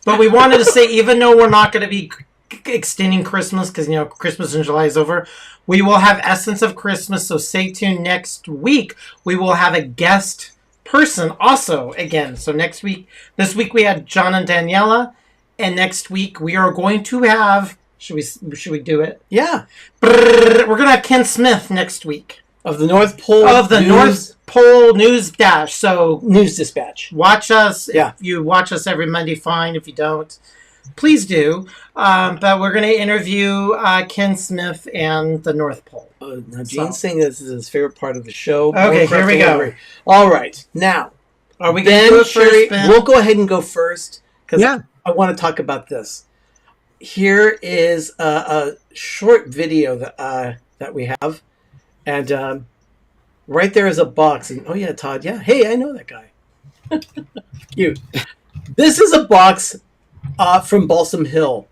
Speaker 5: But we wanted to say, even though we're not going to be extending Christmas because Christmas in July is over, we will have Essence of Christmas. So stay tuned next week. We will have a guest person also again. So this week we had John and Daniela. And next week we are going to have. Should we do it?
Speaker 3: Yeah.
Speaker 5: We're gonna have Ken Smith next week
Speaker 3: of the North Pole
Speaker 5: North Pole News Dash. So
Speaker 3: News Dispatch.
Speaker 5: Watch us.
Speaker 3: Yeah.
Speaker 5: If you watch us every Monday, fine. If you don't, please do. But we're gonna interview Ken Smith and the North Pole.
Speaker 3: Now Gene's saying this is his favorite part of the show.
Speaker 5: Okay, here we go.
Speaker 3: All right, now
Speaker 5: are we going to go first, Ben?
Speaker 3: We'll go ahead and go first because I want to talk about this. Here is a short video that we have, and right there is a box. And Todd, hey, I know that guy. Cute. This is a box from Balsam Hill.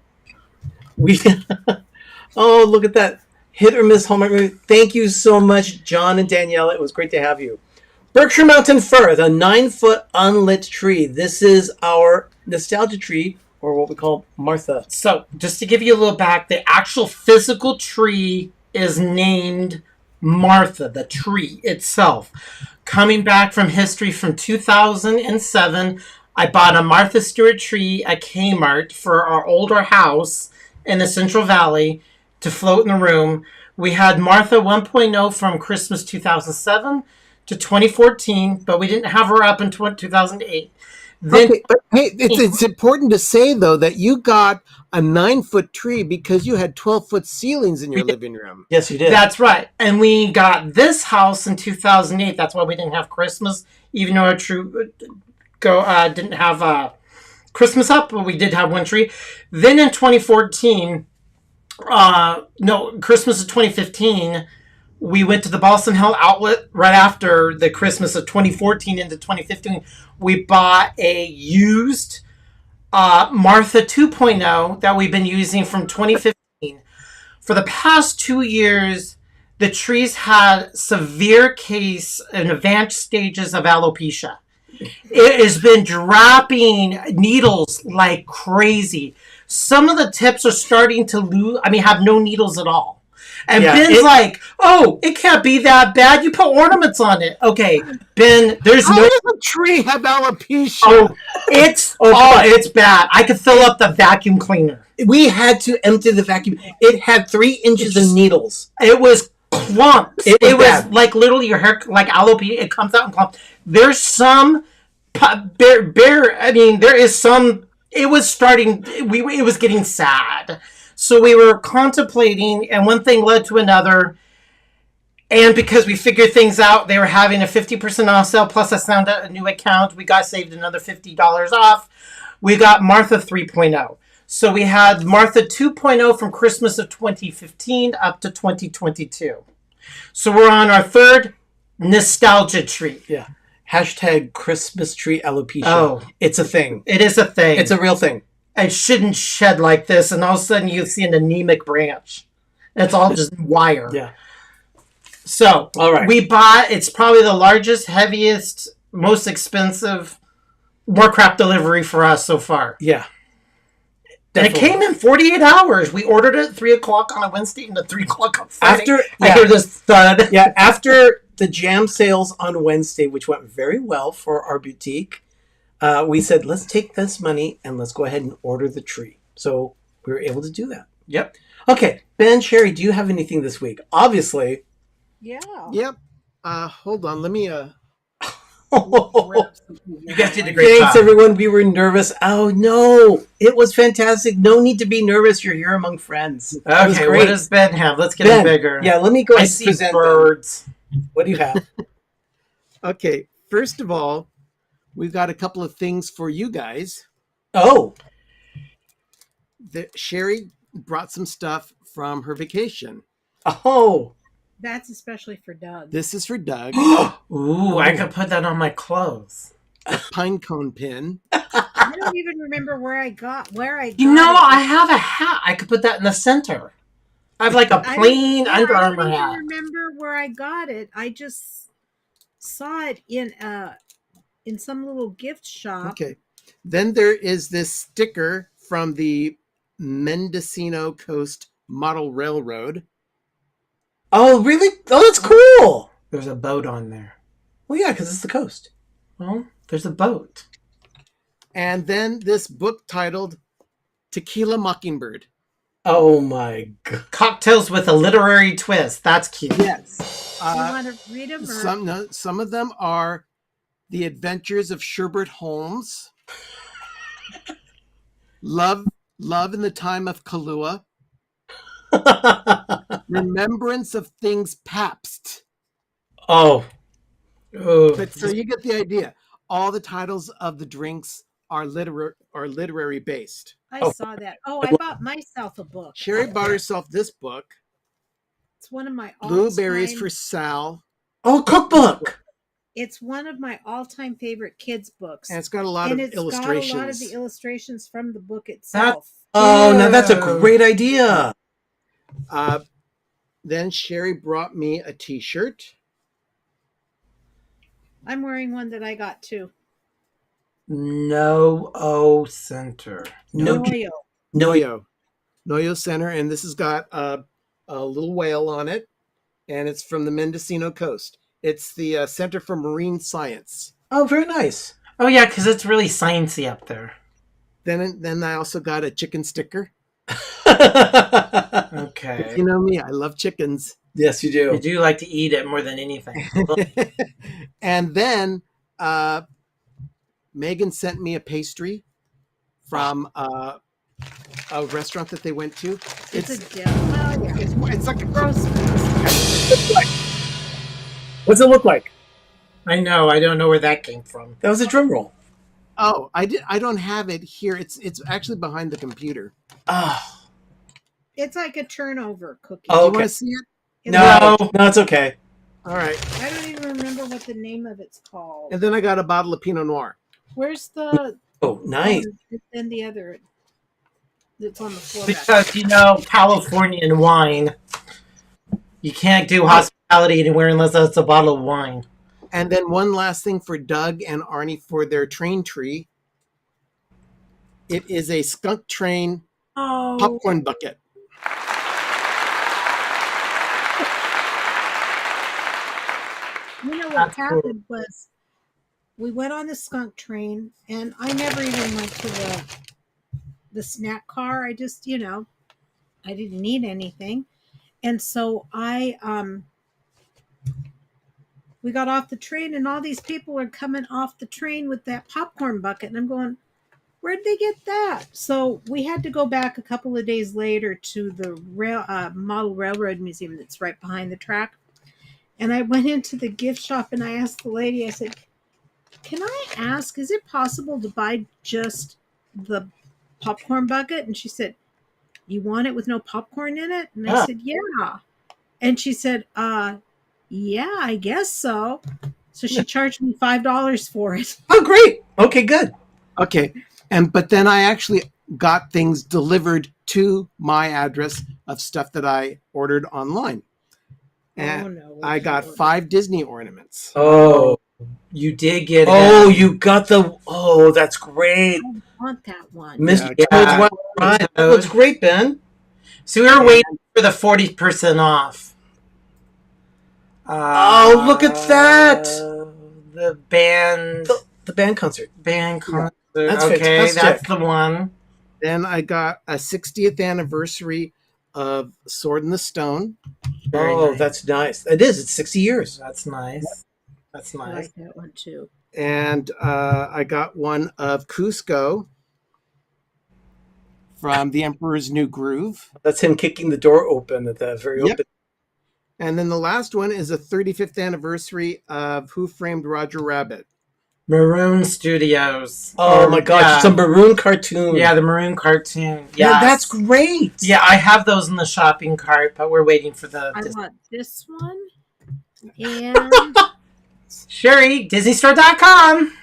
Speaker 3: Oh, look at that. Hit or Miss Hallmark Movie. Thank you so much, John and Daniela. It was great to have you. Berkshire Mountain Fir, the 9-foot unlit tree. This is our nostalgia tree, or what we call Martha.
Speaker 5: So, just to give you a little back, the actual physical tree is named Martha, the tree itself. Coming back from history from 2007, I bought a Martha Stewart tree at Kmart for our older house in the Central Valley to float in the room. We had Martha 1.0 from Christmas 2007 to 2014, but we didn't have her up in 2008. Then,
Speaker 8: but hey, it's important to say, though, that you got a 9-foot tree because you had 12-foot ceilings in your living room.
Speaker 3: Yes, you did.
Speaker 5: That's right. And we got this house in 2008. That's why we didn't have Christmas, even though our tree didn't have Christmas up, but we did have one tree. Then in 2014, Christmas of 2015, we went to the Balsam Hill outlet right after the Christmas of 2014 into 2015. We bought a used Martha 2.0 that we've been using from 2015. For the past 2 years, the trees had severe case and advanced stages of alopecia. It has been dropping needles like crazy. Some of the tips are starting to have no needles at all. And Ben's like, oh, it can't be that bad. You put ornaments on it. Okay, Ben, there's
Speaker 8: How does a tree have alopecia?
Speaker 5: Oh, it's bad. I could fill up the vacuum cleaner.
Speaker 3: We had to empty the vacuum. It had 3 inches of needles.
Speaker 5: It was clumps.
Speaker 3: It was
Speaker 5: was
Speaker 3: bad.
Speaker 5: like literally your hair, like alopecia. It comes out in clumps. There's some I mean, there is some. It was starting. It was getting sad. So we were contemplating, and one thing led to another. And because we figured things out, they were having a 50% off sale. Plus, I found a new account. We got saved another $50 off. We got Martha 3.0. So we had Martha 2.0 from Christmas of 2015 up to 2022. So we're on our third nostalgia treat.
Speaker 3: Yeah. Hashtag Christmas tree alopecia.
Speaker 5: Oh.
Speaker 3: It's a thing.
Speaker 5: It is a thing.
Speaker 3: It's a real thing.
Speaker 5: It shouldn't shed like this, and all of a sudden you see an anemic branch. It's all just wire.
Speaker 3: Yeah.
Speaker 5: So,
Speaker 3: all right.
Speaker 5: We bought, it's probably the largest, heaviest, most expensive more crap delivery for us so far.
Speaker 3: Yeah.
Speaker 5: And it came in 48 hours. We ordered it at 3 o'clock on a Wednesday and at 3 o'clock on Friday. I hear this thud.
Speaker 3: Yeah, after the jam sales on Wednesday, which went very well for our boutique, we said, let's take this money and let's go ahead and order the tree. So we were able to do that.
Speaker 5: Yep.
Speaker 3: Okay, Ben, Sherry, do you have anything this week? Obviously.
Speaker 6: Yeah.
Speaker 8: Yep. Hold on. Let me.
Speaker 5: You guys did a great
Speaker 3: Thanks,
Speaker 5: job.
Speaker 3: everyone. We were nervous. Oh, no. It was fantastic. No need to be nervous. You're here among friends.
Speaker 5: Okay, what does Ben have? Let's get it bigger.
Speaker 3: Yeah, let me go ahead
Speaker 5: I
Speaker 3: and
Speaker 5: see
Speaker 3: present
Speaker 5: birds.
Speaker 3: them. What do you have?
Speaker 8: Okay. First of all, we've got a couple of things for you guys.
Speaker 3: Oh.
Speaker 8: Sherry brought some stuff from her vacation.
Speaker 3: Oh.
Speaker 6: That's especially for Doug.
Speaker 8: This is for Doug.
Speaker 5: Ooh, I could put that on my clothes.
Speaker 8: A pine cone pin.
Speaker 6: I don't even remember where I got it.
Speaker 5: I have a hat. I could put that in the center. I have like a plain Under Armour hat.
Speaker 6: I don't even remember where I got it. I just saw it in some little gift shop.
Speaker 8: Okay. Then there is this sticker from the Mendocino Coast Model Railroad.
Speaker 3: Oh, really? Oh, that's cool.
Speaker 5: There's a boat on there.
Speaker 3: Well, yeah, because it's the coast.
Speaker 5: Well, there's a boat.
Speaker 8: And then this book titled Tequila Mockingbird.
Speaker 3: Oh, my God.
Speaker 5: Cocktails with a literary twist. That's cute.
Speaker 8: Yes.
Speaker 6: You want to read them?
Speaker 8: Some of them are The Adventures of Sherbert Holmes, Love in the Time of Kahlua, Remembrance of Things Pabst.
Speaker 3: Oh.
Speaker 8: But so you get the idea. All the titles of the drinks are literary based.
Speaker 6: I saw that. Oh, I bought myself a book.
Speaker 8: Sherry bought herself this book.
Speaker 6: It's one of my
Speaker 8: Blueberries for Sal.
Speaker 3: Oh, cookbook.
Speaker 6: It's one of my all-time favorite kids' books.
Speaker 8: And it's got a lot of illustrations.
Speaker 6: Got a lot of the illustrations from the book itself.
Speaker 3: Now that's a great idea.
Speaker 8: Then Sherry brought me a t-shirt.
Speaker 6: I'm wearing one that I got too.
Speaker 5: No Center.
Speaker 8: Noyo Center, and this has got a little whale on it, and it's from the Mendocino Coast. It's the Center for Marine Science.
Speaker 3: Oh, very nice.
Speaker 5: Oh yeah, because it's really sciencey up there.
Speaker 8: Then I also got a chicken sticker.
Speaker 5: Okay.
Speaker 8: You know me, I love chickens.
Speaker 3: Yes, you do.
Speaker 5: You do like to eat it more than anything.
Speaker 8: And then Megan sent me a pastry from a restaurant that they went to.
Speaker 6: It's
Speaker 8: like a
Speaker 6: gross.
Speaker 3: What's it look like?
Speaker 5: I know. I don't know where that came from.
Speaker 3: That was a drum roll.
Speaker 8: Oh, I don't have it here. It's actually behind the computer.
Speaker 3: Oh.
Speaker 6: It's like a turnover cookie.
Speaker 3: Oh,
Speaker 8: Do you
Speaker 3: okay.
Speaker 8: want to see it?
Speaker 3: No, it's okay.
Speaker 8: All right.
Speaker 6: I don't even remember what the name of it's called.
Speaker 8: And then I got a bottle of Pinot Noir.
Speaker 6: Where's the?
Speaker 3: Oh, nice.
Speaker 6: And the other that's on the floor.
Speaker 5: Because Californian wine. You can't do hospitality anywhere unless it's a bottle of wine.
Speaker 8: And then one last thing for Doug and Arnie for their train tree. It is a skunk train popcorn bucket.
Speaker 6: You know what happened was we went on the skunk train, and I never even went to the snack car. I just, I didn't need anything. And so I we got off the train, and all these people were coming off the train with that popcorn bucket, and I'm going, where'd they get that? So we had to go back a couple of days later to the model railroad museum that's right behind the track. And I went into the gift shop and I asked the lady, I said, can I ask, is it possible to buy just the popcorn bucket? And she said, you want it with no popcorn in it? And I said, yeah. And she said, yeah, I guess so. So she charged me $5 for it.
Speaker 3: Oh, great. Okay, good.
Speaker 8: Okay. But then I actually got things delivered to my address of stuff that I ordered online. And I got 5 Disney ornaments.
Speaker 3: Oh,
Speaker 5: you did get
Speaker 3: you got that's great.
Speaker 6: I want that one.
Speaker 3: Mr. Right. That looks great, Ben.
Speaker 5: So we were waiting for the 40% off.
Speaker 3: Look at that.
Speaker 5: The band.
Speaker 3: The band concert.
Speaker 5: Band concert.
Speaker 3: That's
Speaker 5: okay,
Speaker 3: fantastic.
Speaker 5: that's the one.
Speaker 8: Then I got a 60th anniversary of Sword in the Stone.
Speaker 3: Very nice. That's nice. It is. It's 60 years.
Speaker 5: That's nice. That's nice.
Speaker 6: I like that one too.
Speaker 8: And I got one of Cusco from The Emperor's New Groove.
Speaker 3: That's him kicking the door open at the very open.
Speaker 8: And then the last one is a 35th anniversary of Who Framed Roger Rabbit.
Speaker 5: Maroon Studios.
Speaker 3: Oh my gosh, it's a maroon cartoon.
Speaker 5: Yeah, the maroon cartoon.
Speaker 3: Yeah, that's great.
Speaker 5: Yeah, I have those in the shopping cart, but we're waiting for the...
Speaker 6: I want this one. And...
Speaker 5: Sherry, DisneyStore.com.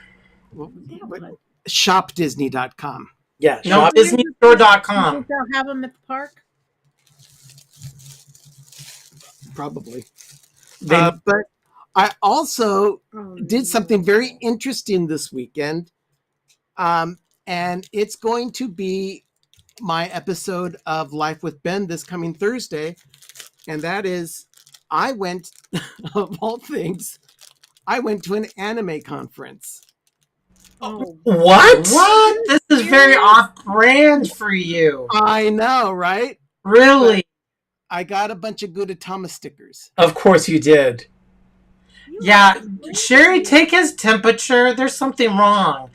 Speaker 8: ShopDisney.com.
Speaker 3: Yeah,
Speaker 5: no, DisneyStore.com.
Speaker 6: They'll have them at the park?
Speaker 8: Probably. But I also did something very interesting this weekend. And it's going to be my episode of Life with Ben this coming Thursday. And that is, I went, of all things, I went to an anime conference.
Speaker 6: Oh.
Speaker 5: What? This is very off-brand for you.
Speaker 8: I know, right?
Speaker 5: Really?
Speaker 8: But I got a bunch of Gudetama stickers.
Speaker 3: Of course you did.
Speaker 5: Yeah, Sherry, take his temperature. There's something wrong.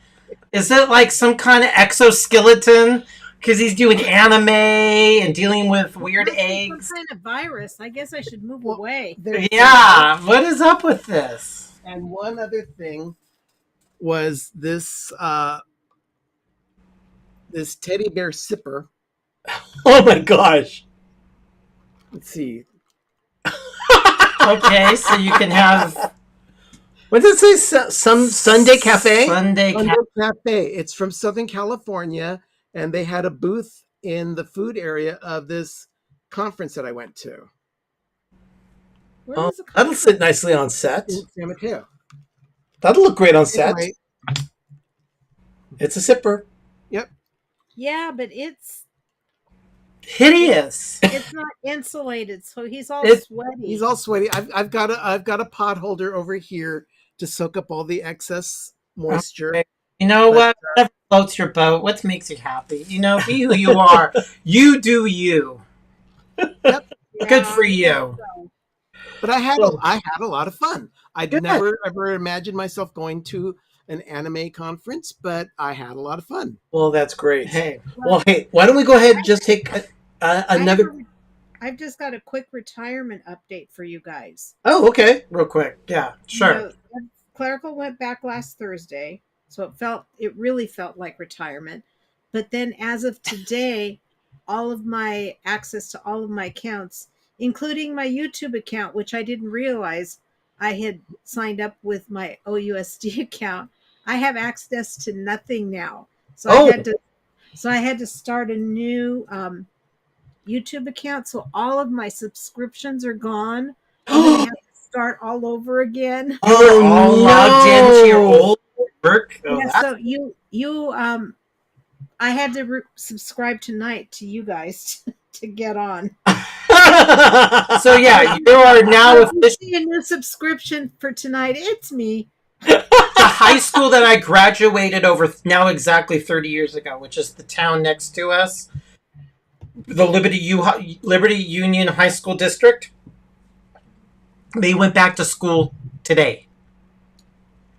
Speaker 5: Is it like some kind of exoskeleton? Because he's doing anime and dealing with weird eggs.
Speaker 6: Some kind of virus. I guess I should move away.
Speaker 5: Yeah, what is up with this?
Speaker 8: And one other thing was this this teddy bear sipper.
Speaker 3: Oh my gosh.
Speaker 8: Let's see.
Speaker 5: Okay, so you can have...
Speaker 3: What does it say? Some Sunday Cafe?
Speaker 5: Sunday
Speaker 8: Cafe. It's from Southern California, and they had a booth in the food area of this conference that I went to.
Speaker 3: That'll sit nicely on set.
Speaker 8: In San Mateo.
Speaker 3: That'll look great on set.
Speaker 8: Anyway.
Speaker 3: It's a sipper.
Speaker 8: Yep.
Speaker 6: Yeah, but it's
Speaker 5: hideous.
Speaker 6: It's not insulated, so he's all sweaty.
Speaker 8: He's all sweaty. I've got a pot holder over here to soak up all the excess moisture.
Speaker 5: Okay. You know what? Whatever floats your boat. What makes you happy? You know, be who you are. You do you.
Speaker 8: Yep.
Speaker 5: Good for you.
Speaker 8: But I had a lot of fun. I'd never ever imagined myself going to an anime conference, but I had a lot of fun.
Speaker 3: Well, that's great. Hey, why don't we go ahead and just take another...
Speaker 6: I've just got a quick retirement update for you guys.
Speaker 3: Oh, okay.
Speaker 5: Real quick. Yeah, sure.
Speaker 6: You know, clerical went back last Thursday, so it really felt like retirement. But then as of today, all of my access to all of my accounts, including my YouTube account, which I didn't realize I had signed up with my OUSD account, I have access to nothing now. So I had to start a new YouTube account. So all of my subscriptions are gone. I'm gonna have to start all over again.
Speaker 5: Oh, all logged into your old work.
Speaker 6: Yeah, so I had to subscribe tonight to you guys to get on.
Speaker 5: So yeah, you are now officially
Speaker 6: a new subscription for tonight. It's me.
Speaker 5: The high school that I graduated over now exactly 30 years ago, which is the town next to us, the Liberty Union High School District. They went back to school today.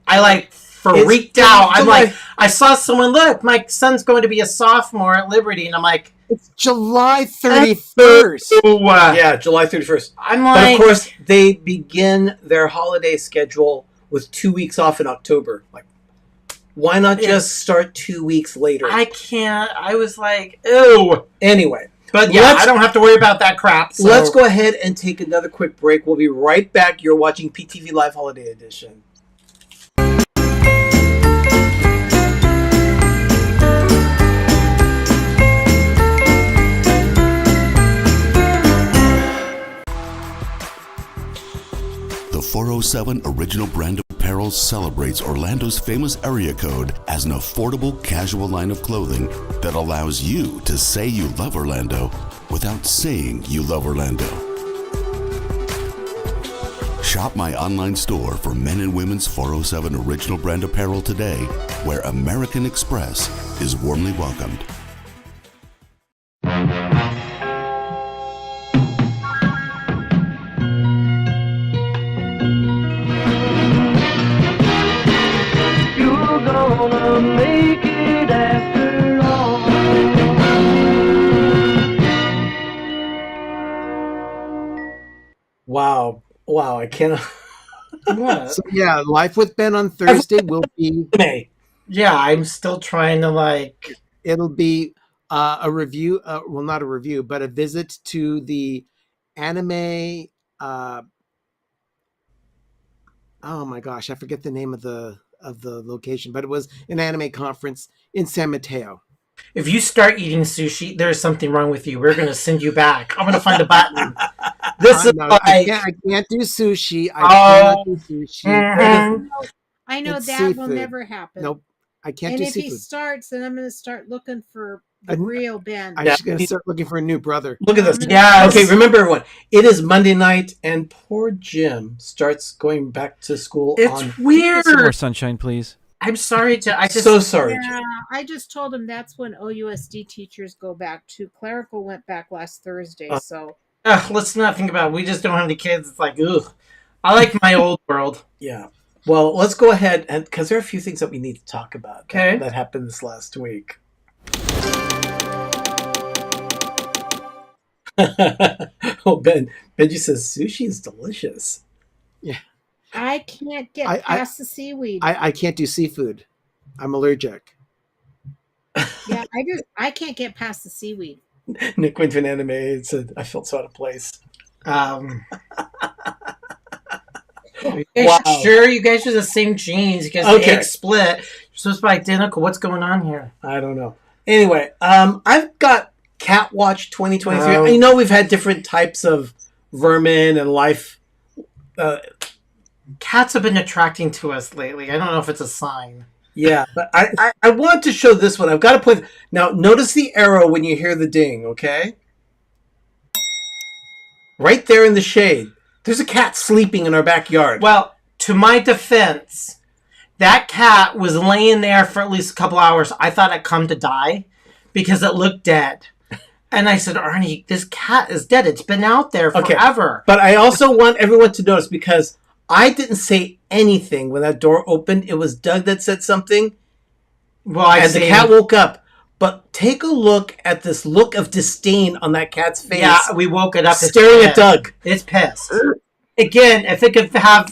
Speaker 5: I freaked out. I'm like, I saw someone, look, my son's going to be a sophomore at Liberty. And I'm like,
Speaker 8: it's July 31st.
Speaker 3: Yeah, July 31st.
Speaker 5: I'm like,
Speaker 3: but of course, they begin their holiday schedule with 2 weeks off in October. Like, why not just start 2 weeks later?
Speaker 5: I can't. I was like, ew.
Speaker 3: Anyway.
Speaker 5: But yeah, I don't have to worry about that crap. So.
Speaker 3: Let's go ahead and take another quick break. We'll be right back. You're watching PTV Live Holiday Edition.
Speaker 4: The 407 Original Brand Apparel celebrates Orlando's famous area code as an affordable casual line of clothing that allows you to say you love Orlando without saying you love Orlando. Shop my online store for men and women's 407 Original Brand Apparel today, where American Express is warmly welcomed.
Speaker 7: Make it after all.
Speaker 3: Wow, I cannot.
Speaker 8: So yeah, Life with Ben on Thursday will be
Speaker 3: May.
Speaker 5: Yeah, I'm still trying to
Speaker 8: it'll be a review, well, not a review, but a visit to the anime, oh my gosh, I forget the name of the location, but it was an anime conference in San Mateo.
Speaker 5: If you start eating sushi, there's something wrong with you. We're going to send you back. I'm going to find a button.
Speaker 8: I can't do sushi. I cannot do sushi.
Speaker 5: Mm-hmm.
Speaker 6: I know
Speaker 8: it's
Speaker 6: that
Speaker 8: seafood.
Speaker 6: will never happen.
Speaker 8: Nope, I can't
Speaker 6: and
Speaker 8: do
Speaker 6: if
Speaker 8: seafood.
Speaker 6: he starts, then I'm going to start looking for the real Ben.
Speaker 8: I'm just going to start looking for a new brother.
Speaker 3: Look at this.
Speaker 5: Yeah.
Speaker 3: Okay, remember everyone. It is Monday night, and poor Jim starts going back to school.
Speaker 5: It's weird.
Speaker 10: Some more sunshine, please.
Speaker 5: I'm sorry to.
Speaker 3: So sorry.
Speaker 6: Yeah, I just told him that's when OUSD teachers go back to. Clerical went back last Thursday, so.
Speaker 5: Let's not think about it. We just don't have any kids. It's like, ugh. I like my old world.
Speaker 3: Yeah. Well, let's go ahead, and because there are a few things that we need to talk about that happened this last week. Oh, Benji says sushi is delicious.
Speaker 8: Yeah.
Speaker 6: I can't get past the seaweed.
Speaker 8: I can't do seafood. I'm allergic.
Speaker 6: Yeah, I can't get past the seaweed.
Speaker 3: Nick went to an anime said, I felt so out of place.
Speaker 5: Wow. Sure, you guys are the same genes because the egg split. You're supposed to be identical. What's going on here?
Speaker 3: I don't know. Anyway, I've got Cat Watch 2023. You know, we've had different types of vermin and life.
Speaker 5: Cats have been attracting to us lately. I don't know if it's a sign.
Speaker 3: Yeah, but I want to show this one. I've got to point. Now, notice the arrow when you hear the ding, okay? Right there in the shade. There's a cat sleeping in our backyard.
Speaker 5: Well, to my defense, that cat was laying there for at least a couple hours. I thought it come to die because it looked dead. And I said, Arnie, this cat is dead. It's been out there forever.
Speaker 3: But I also want everyone to notice because I didn't say anything when that door opened. It was Doug that said something.
Speaker 5: Well,
Speaker 3: the cat woke up. But take a look at this look of disdain on that cat's face.
Speaker 5: Yeah, we woke it up.
Speaker 3: Staring at Doug.
Speaker 5: It's pissed. Again, if it could have,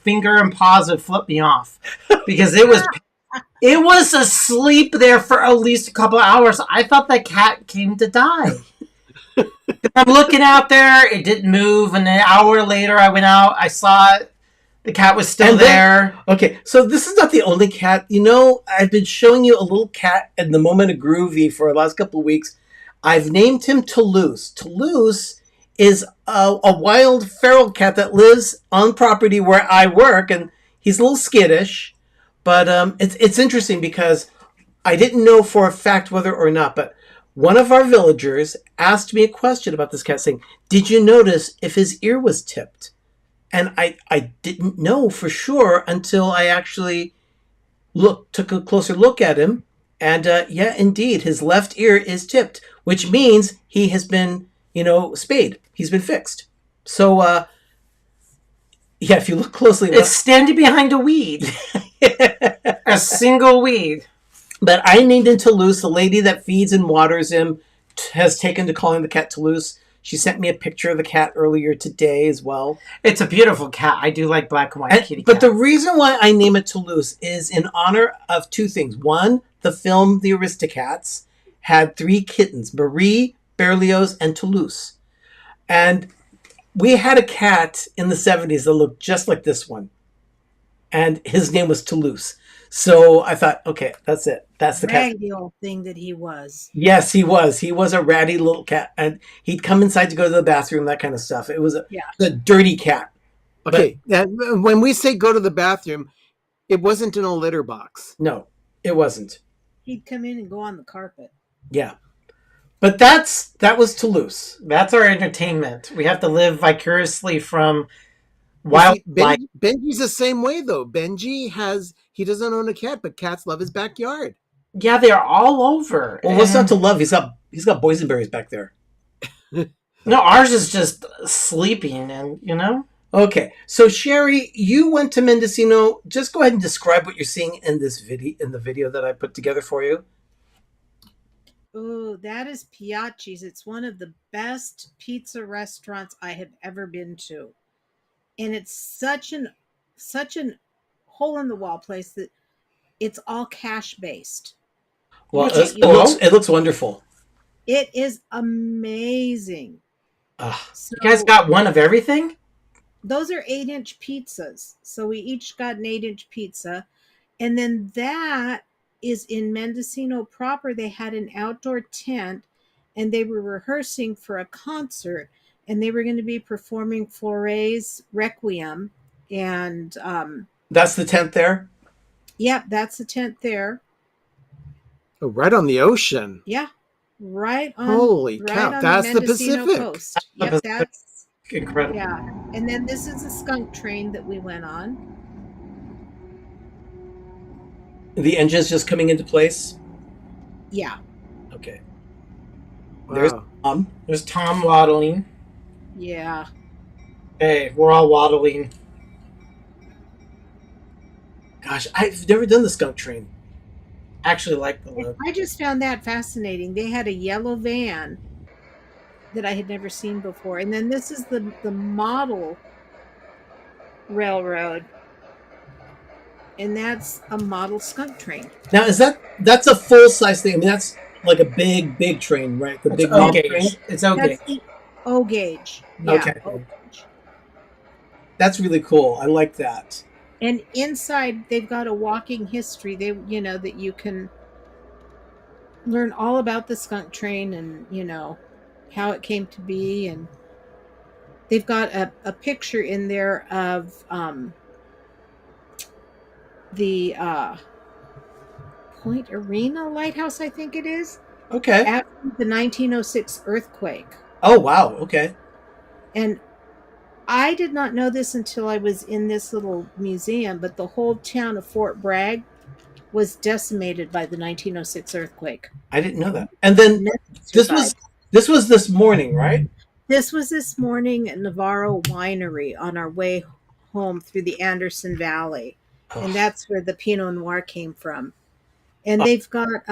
Speaker 5: finger and paws, it would flip me off. Because it was asleep there for at least a couple of hours. I thought that cat came to die. I'm looking out there. It didn't move. And an hour later, I went out. I saw it. The cat was still there.
Speaker 3: Okay, so this is not the only cat. I've been showing you a little cat in the Moment of Groovy for the last couple of weeks. I've named him Toulouse. Toulouse is a wild feral cat that lives on property where I work, and he's a little skittish. But it's interesting because I didn't know for a fact whether or not, but one of our villagers asked me a question about this cat, saying, did you notice if his ear was tipped? And I didn't know for sure until I actually took a closer look at him. And yeah, indeed, his left ear is tipped, which means he has been, spayed. He's been fixed. So Yeah, if you look closely,
Speaker 5: it's standing behind a weed. A single weed.
Speaker 3: But I named him Toulouse. The lady that feeds and waters him has taken to calling the cat Toulouse. She sent me a picture of the cat earlier today as well.
Speaker 5: It's a beautiful cat. I do like black and white kitty cats.
Speaker 3: But the reason why I name it Toulouse is in honor of two things. One, the film The Aristocats had 3 kittens, Marie, Berlioz, and Toulouse. And we had a cat in the 70s that looked just like this one. And his name was Toulouse. So I thought, okay, that's it. That's the cat.
Speaker 6: Raggedy old thing that he was.
Speaker 3: Yes, he was. He was a ratty little cat. And he'd come inside to go to the bathroom, that kind of stuff. It was a dirty cat.
Speaker 8: Okay, when we say go to the bathroom, it wasn't in a litter box.
Speaker 3: No, it wasn't.
Speaker 6: He'd come in and go on the carpet.
Speaker 3: Yeah. But that was Toulouse.
Speaker 5: That's our entertainment. We have to live vicariously from wild life.
Speaker 8: Benji's the same way, though. Benji he doesn't own a cat, but cats love his backyard.
Speaker 5: Yeah, they're all over.
Speaker 3: Well, what's not to love? He's got boysenberries back there.
Speaker 5: No, ours is just sleeping, and
Speaker 3: Okay, so Sherry, you went to Mendocino. Just go ahead and describe what you're seeing in the video that I put together for you.
Speaker 6: Oh, that is Piacci's. It's one of the best pizza restaurants I have ever been to. And it's such an hole in the wall place that it's all cash based.
Speaker 3: Well, it looks wonderful.
Speaker 6: It is amazing.
Speaker 5: So, you guys got one of everything?
Speaker 6: Those are 8-inch pizzas. So we each got an 8-inch pizza. And then that is in Mendocino proper. They had an outdoor tent and they were rehearsing for a concert, and they were going to be performing Flore's Requiem. And
Speaker 3: that's the tent there?
Speaker 6: Yep, that's the tent there.
Speaker 8: Oh, right on the ocean.
Speaker 6: Yeah. Right on.
Speaker 8: Holy cow, that's the Pacific.
Speaker 6: Coast. Yep, that's
Speaker 5: incredible.
Speaker 6: Yeah. And then this is a skunk train that we went on.
Speaker 3: The engine's just coming into place?
Speaker 6: Yeah.
Speaker 3: Okay.
Speaker 8: Wow.
Speaker 3: There's Tom.
Speaker 5: There's Tom waddling.
Speaker 6: Yeah.
Speaker 5: Hey, we're all waddling.
Speaker 3: Gosh, I've never done the skunk train.
Speaker 5: Actually like the look.
Speaker 6: I just found that fascinating. They had a yellow van that I had never seen before. And then this is the model railroad. And that's a model skunk train.
Speaker 3: Now, that's a full-size thing? I mean, that's like a big train, right? The big
Speaker 5: O
Speaker 3: train.
Speaker 5: gauge. It's O gauge.
Speaker 6: That's the O gauge. Yeah,
Speaker 3: Okay.
Speaker 6: O gauge.
Speaker 3: That's really cool. I like that.
Speaker 6: And inside, they've got a walking history. That you can learn all about the skunk train and how it came to be. And they've got a picture in there of the Point Arena Lighthouse, I think it is.
Speaker 3: Okay.
Speaker 6: After the 1906 earthquake.
Speaker 3: Oh wow. Okay.
Speaker 6: And I did not know this until I was in this little museum, but the whole town of Fort Bragg was decimated by the 1906 earthquake.
Speaker 3: I didn't know that. And then this was this morning, right?
Speaker 6: This was this morning at Navarro Winery on our way home through the Anderson Valley. Oh. And that's where the Pinot Noir came from. And they've got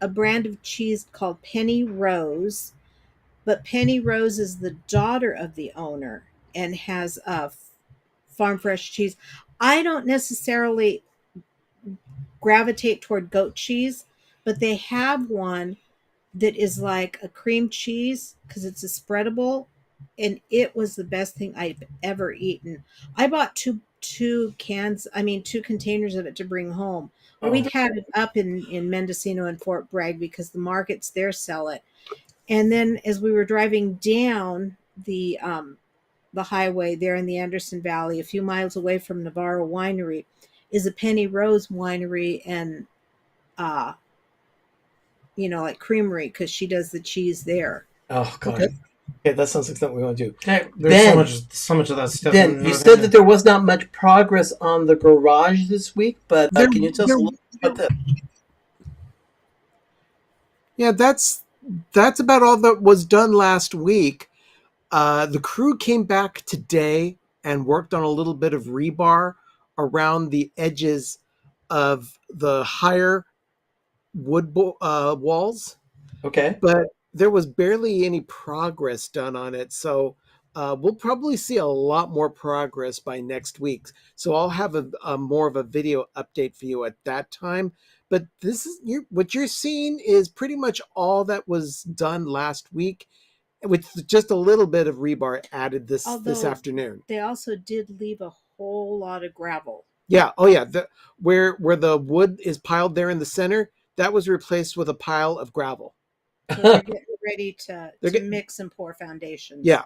Speaker 6: a brand of cheese called Penny Rose. But Penny Rose is the daughter of the owner and has a farm fresh cheese. I don't necessarily gravitate toward goat cheese, but they have one that is like a cream cheese because it's a spreadable, and it was the best thing I've ever eaten. I bought two containers of it to bring home. Oh. We'd had it up in Mendocino and Fort Bragg because the markets there sell it. And then as we were driving down the highway there in the Anderson Valley, a few miles away from Navarro Winery, is a Penny Rose winery and, like creamery because she does the cheese there.
Speaker 3: Oh, God. Okay, that sounds like something we want to do.
Speaker 5: Okay, there's so much of that stuff.
Speaker 3: Ben, you said that there was not much progress on the garage this week, but can you tell us a little bit about that?
Speaker 8: Yeah, that's about all that was done last week. The crew came back today and worked on a little bit of rebar around the edges of the higher wood walls.
Speaker 3: Okay.
Speaker 8: But there was barely any progress done on it. So we'll probably see a lot more progress by next week. So I'll have a more of a video update for you at that time. But this is what you're seeing is pretty much all that was done last week, with just a little bit of rebar added this afternoon.
Speaker 6: They also did leave a whole lot of gravel.
Speaker 8: Yeah. Oh yeah. Where the wood is piled there in the center, that was replaced with a pile of gravel.
Speaker 6: So they're getting ready to mix and pour foundations.
Speaker 8: Yeah.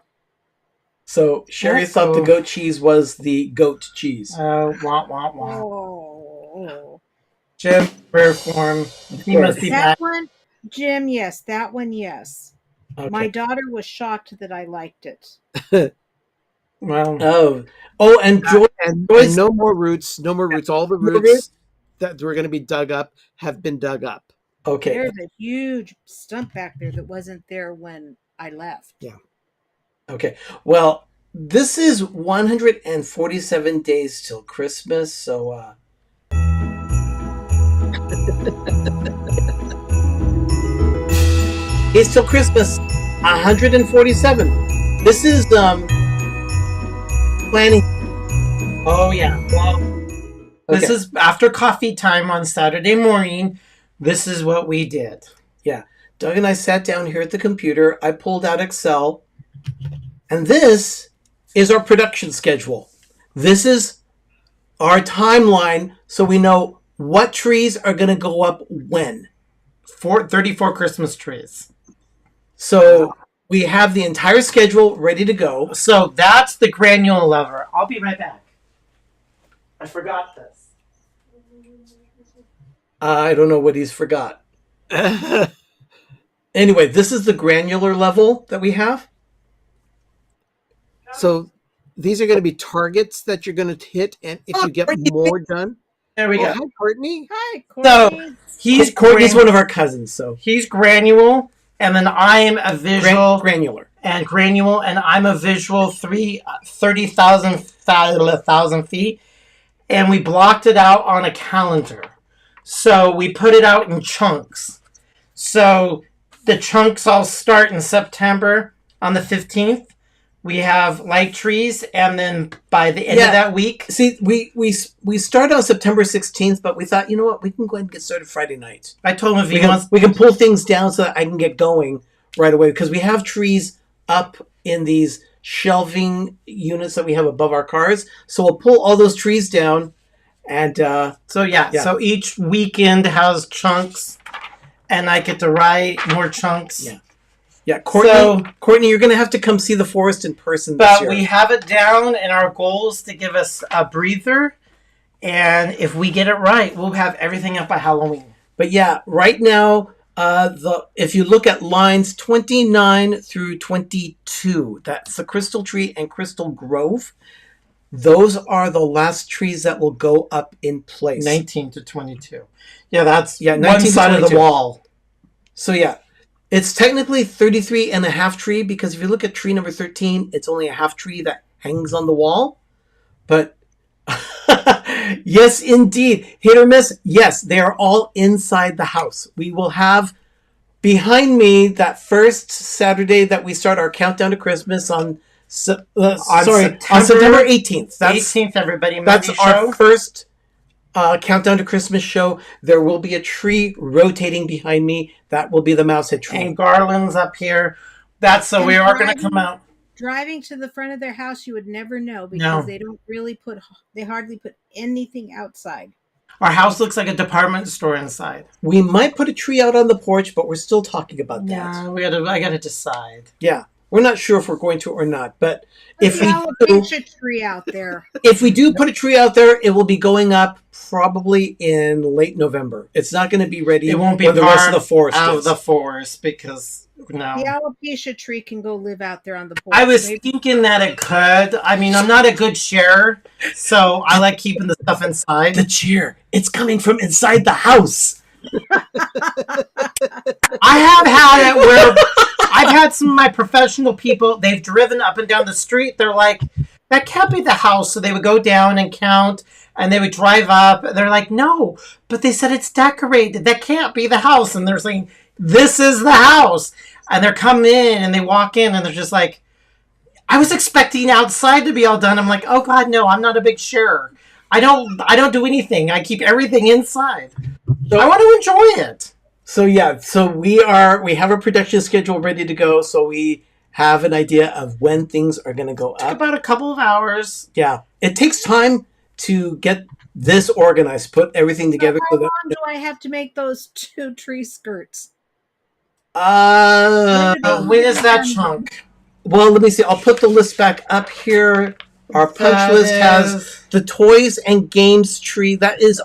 Speaker 3: So Sherry thought the goat cheese was the goat cheese.
Speaker 5: Wah, wah, wah.
Speaker 6: Oh.
Speaker 5: Jim, rare form. He must be
Speaker 6: That
Speaker 5: back.
Speaker 6: one, Jim, yes. That one, yes.
Speaker 3: Okay.
Speaker 6: My daughter was shocked that I liked it.
Speaker 5: Well,
Speaker 3: and Joyce,
Speaker 8: and no more roots. No more roots. All the roots that were going to be dug up have been dug up.
Speaker 3: Okay.
Speaker 6: There's a huge stump back there that wasn't there when I left.
Speaker 8: Yeah.
Speaker 3: Okay. Well, this is 147 days till Christmas, so it's till Christmas. 147. This is planning.
Speaker 5: oh yeah. Well, this is after coffee time on Saturday morning. This is what we did.
Speaker 3: Yeah. Doug and I sat down here at the computer. I pulled out Excel. And this is our production schedule. This is our timeline so we know what trees are going to go up when.
Speaker 5: 34 Christmas trees.
Speaker 3: So we have the entire schedule ready to go.
Speaker 5: So that's the granular level. I'll be right back. I forgot this.
Speaker 3: I don't know what he's forgot. Anyway, this is the granular level that we have.
Speaker 8: So these are going to be targets that you're going to hit, and if you get more done.
Speaker 5: There we go.
Speaker 8: Hi, Courtney.
Speaker 6: Hi,
Speaker 5: So
Speaker 6: Courtney.
Speaker 3: Courtney's one of our cousins, so
Speaker 5: he's granule, and then I'm a visual
Speaker 3: granular.
Speaker 5: And granule, and I'm a visual 30,000 feet, and we blocked it out on a calendar. So we put it out in chunks. So the chunks all start in September on the 15th. We have light trees, and then by the end of that week...
Speaker 3: See, we started on September 16th, but we thought, you know what, we can go ahead and get started Friday night.
Speaker 5: I told him if
Speaker 3: we can pull things down so that I can get going right away, because we have trees up in these shelving units that we have above our cars. So we'll pull all those trees down, and...
Speaker 5: So each weekend has chunks, and I get to write more chunks.
Speaker 3: Yeah, Courtney, you're going to have to come see the forest in person this
Speaker 5: But
Speaker 3: year.
Speaker 5: we have it down, and our goal is to give us a breather. And if we get it right, we'll have everything up by Halloween.
Speaker 3: But yeah, right now, if you look at lines 29 through 22, that's the Crystal Tree and Crystal Grove. Those are the last trees that will go up in place.
Speaker 5: 19 to 22. Yeah, that's
Speaker 3: 19
Speaker 5: one
Speaker 3: to
Speaker 5: side of
Speaker 3: 22.
Speaker 5: the wall.
Speaker 3: So yeah, it's technically 33 and a half tree, because if you look at tree number 13, it's only a half tree that hangs on the wall. But yes, indeed, hit or miss. Yes, they are all inside the house. We will have behind me that first Saturday that we start our countdown to Christmas on September 18th. That's
Speaker 5: 18th, everybody.
Speaker 3: That's
Speaker 5: movie
Speaker 3: our
Speaker 5: show.
Speaker 3: first countdown to Christmas show. There will be a tree rotating behind me. That will be the Mousehead tree.
Speaker 5: And garlands up here. So we are going to come out.
Speaker 6: Driving to the front of their house, you would never know, because they hardly put anything outside.
Speaker 5: Our house looks like a department store inside.
Speaker 3: We might put a tree out on the porch, but we're still talking about that.
Speaker 5: No, I got to decide.
Speaker 3: Yeah. We're not sure if we're going to or not, but if we
Speaker 6: alopecia tree out there.
Speaker 3: If we do put a tree out there, it will be going up probably in late November. It's not going to be ready.
Speaker 5: It won't be
Speaker 3: when the rest of the forest
Speaker 5: out
Speaker 3: is.
Speaker 5: of the forest, because no.
Speaker 6: The alopecia tree can go live out there on the porch.
Speaker 5: I was thinking that it could. I mean, I'm not a good sharer, so I like keeping the stuff inside.
Speaker 3: The cheer. It's coming from inside the house.
Speaker 5: I have had it where I've had some of my professional people. They've driven up and down the street. They're like, that can't be the house. So they would go down and count, and they would drive up. And they're like, no, but they said it's decorated. That can't be the house. And they're saying, this is the house. And they're coming in, and they walk in, and they're just like, I was expecting outside to be all done. I'm like, oh God, no, I'm not a big sharer. I don't do anything. I keep everything inside. So I want to enjoy it.
Speaker 3: So yeah, so we have a production schedule ready to go. So we have an idea of when things are going to go up.
Speaker 5: About a couple of hours.
Speaker 3: Yeah, it takes time to get this organized, put everything together.
Speaker 6: How long do I have to make those 2 tree skirts?
Speaker 5: When is that chunk?
Speaker 3: Well, let me see. I'll put the list back up here. Our punch list has the toys and games tree. That is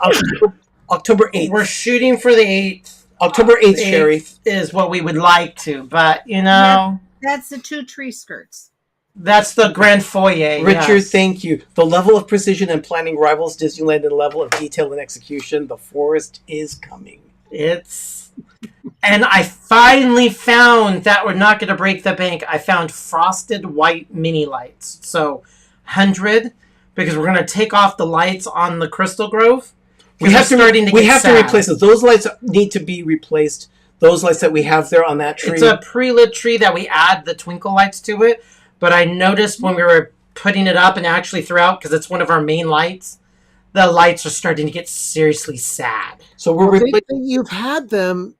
Speaker 3: October 8th.
Speaker 5: We're shooting for the 8th.
Speaker 3: October 8th, Sherry.
Speaker 5: Is what we would like to, but yeah,
Speaker 6: that's the 2 tree skirts.
Speaker 5: That's the grand foyer.
Speaker 3: Richard,
Speaker 5: yes.
Speaker 3: Thank you. The level of precision and planning rivals Disneyland in level of detail and execution. The forest is coming.
Speaker 5: And I finally found that we're not going to break the bank. I found frosted white mini lights. So 100, because we're going to take off the lights on the Crystal Grove. We have to
Speaker 3: replace those. Those lights need to be replaced. Those lights that we have there on that tree.
Speaker 5: It's a pre-lit tree that we add the twinkle lights to it. But I noticed when we were putting it up and actually throughout, because it's one of our main lights, the lights are starting to get seriously sad.
Speaker 3: So we're
Speaker 8: you've had them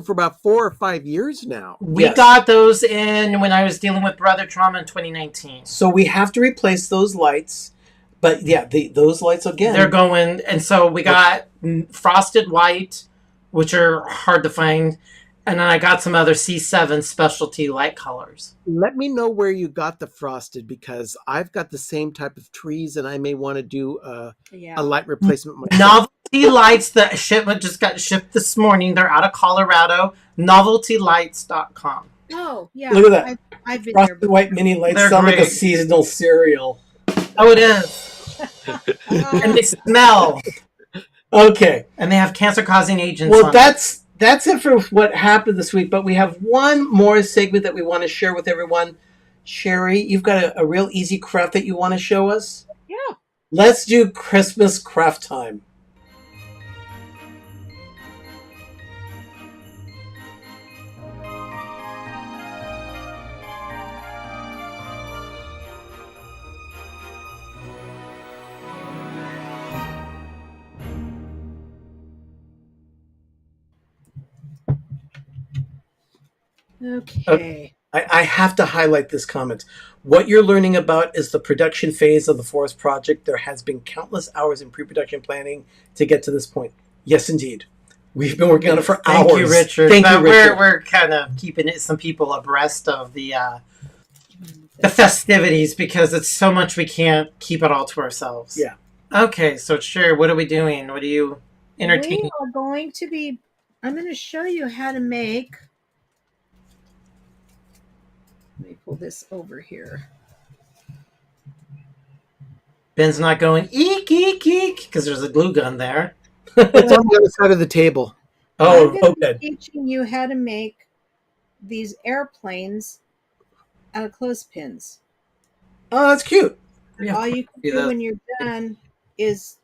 Speaker 8: for about 4 or 5 years now.
Speaker 5: We got those in when I was dealing with brother trauma in 2019.
Speaker 3: So we have to replace those lights. But yeah, those lights again.
Speaker 5: They're going, and so we got frosted white, which are hard to find, and then I got some other C7 specialty light colors.
Speaker 8: Let me know where you got the frosted, because I've got the same type of trees, and I may want to do a light replacement myself.
Speaker 5: Novelty lights, the shipment just got shipped this morning. They're out of Colorado. Noveltylights.com.
Speaker 6: Oh, yeah.
Speaker 3: Look at that.
Speaker 6: I've been
Speaker 3: frosted
Speaker 6: there.
Speaker 3: white mini lights
Speaker 5: They're
Speaker 3: sound like a
Speaker 5: great.
Speaker 3: seasonal cereal.
Speaker 5: Oh, it is. And they smell.
Speaker 3: Okay.
Speaker 5: And they have cancer-causing agents
Speaker 3: Well,
Speaker 5: on
Speaker 3: that's it for what happened this week. But we have one more segment that we want to share with everyone. Sherry, you've got a real easy craft that you want to show us?
Speaker 6: Yeah.
Speaker 3: Let's do Christmas craft time.
Speaker 6: Okay.
Speaker 3: I have to highlight this comment. What you're learning about is the production phase of the Forest Project. There has been countless hours in pre-production planning to get to this point. Yes, indeed. We've been working on it for hours.
Speaker 5: Thank you, Richard.
Speaker 3: Thank you, Richard.
Speaker 5: We're kind of keeping some people abreast of the festivities, because it's so much we can't keep it all to ourselves.
Speaker 3: Yeah.
Speaker 5: Okay, so Sherry, what are we doing? What are you entertaining?
Speaker 6: We are going to be, I'm going to show you how to make, let me pull this over here.
Speaker 5: Ben's not going eek, eek, eek, because there's a glue gun there.
Speaker 8: It's on the other side of the table.
Speaker 3: Oh,
Speaker 6: I'm going to
Speaker 3: okay.
Speaker 6: be teaching you how to make these airplanes out of clothespins.
Speaker 3: Oh, that's cute.
Speaker 5: Yeah.
Speaker 6: All you can do when you're done is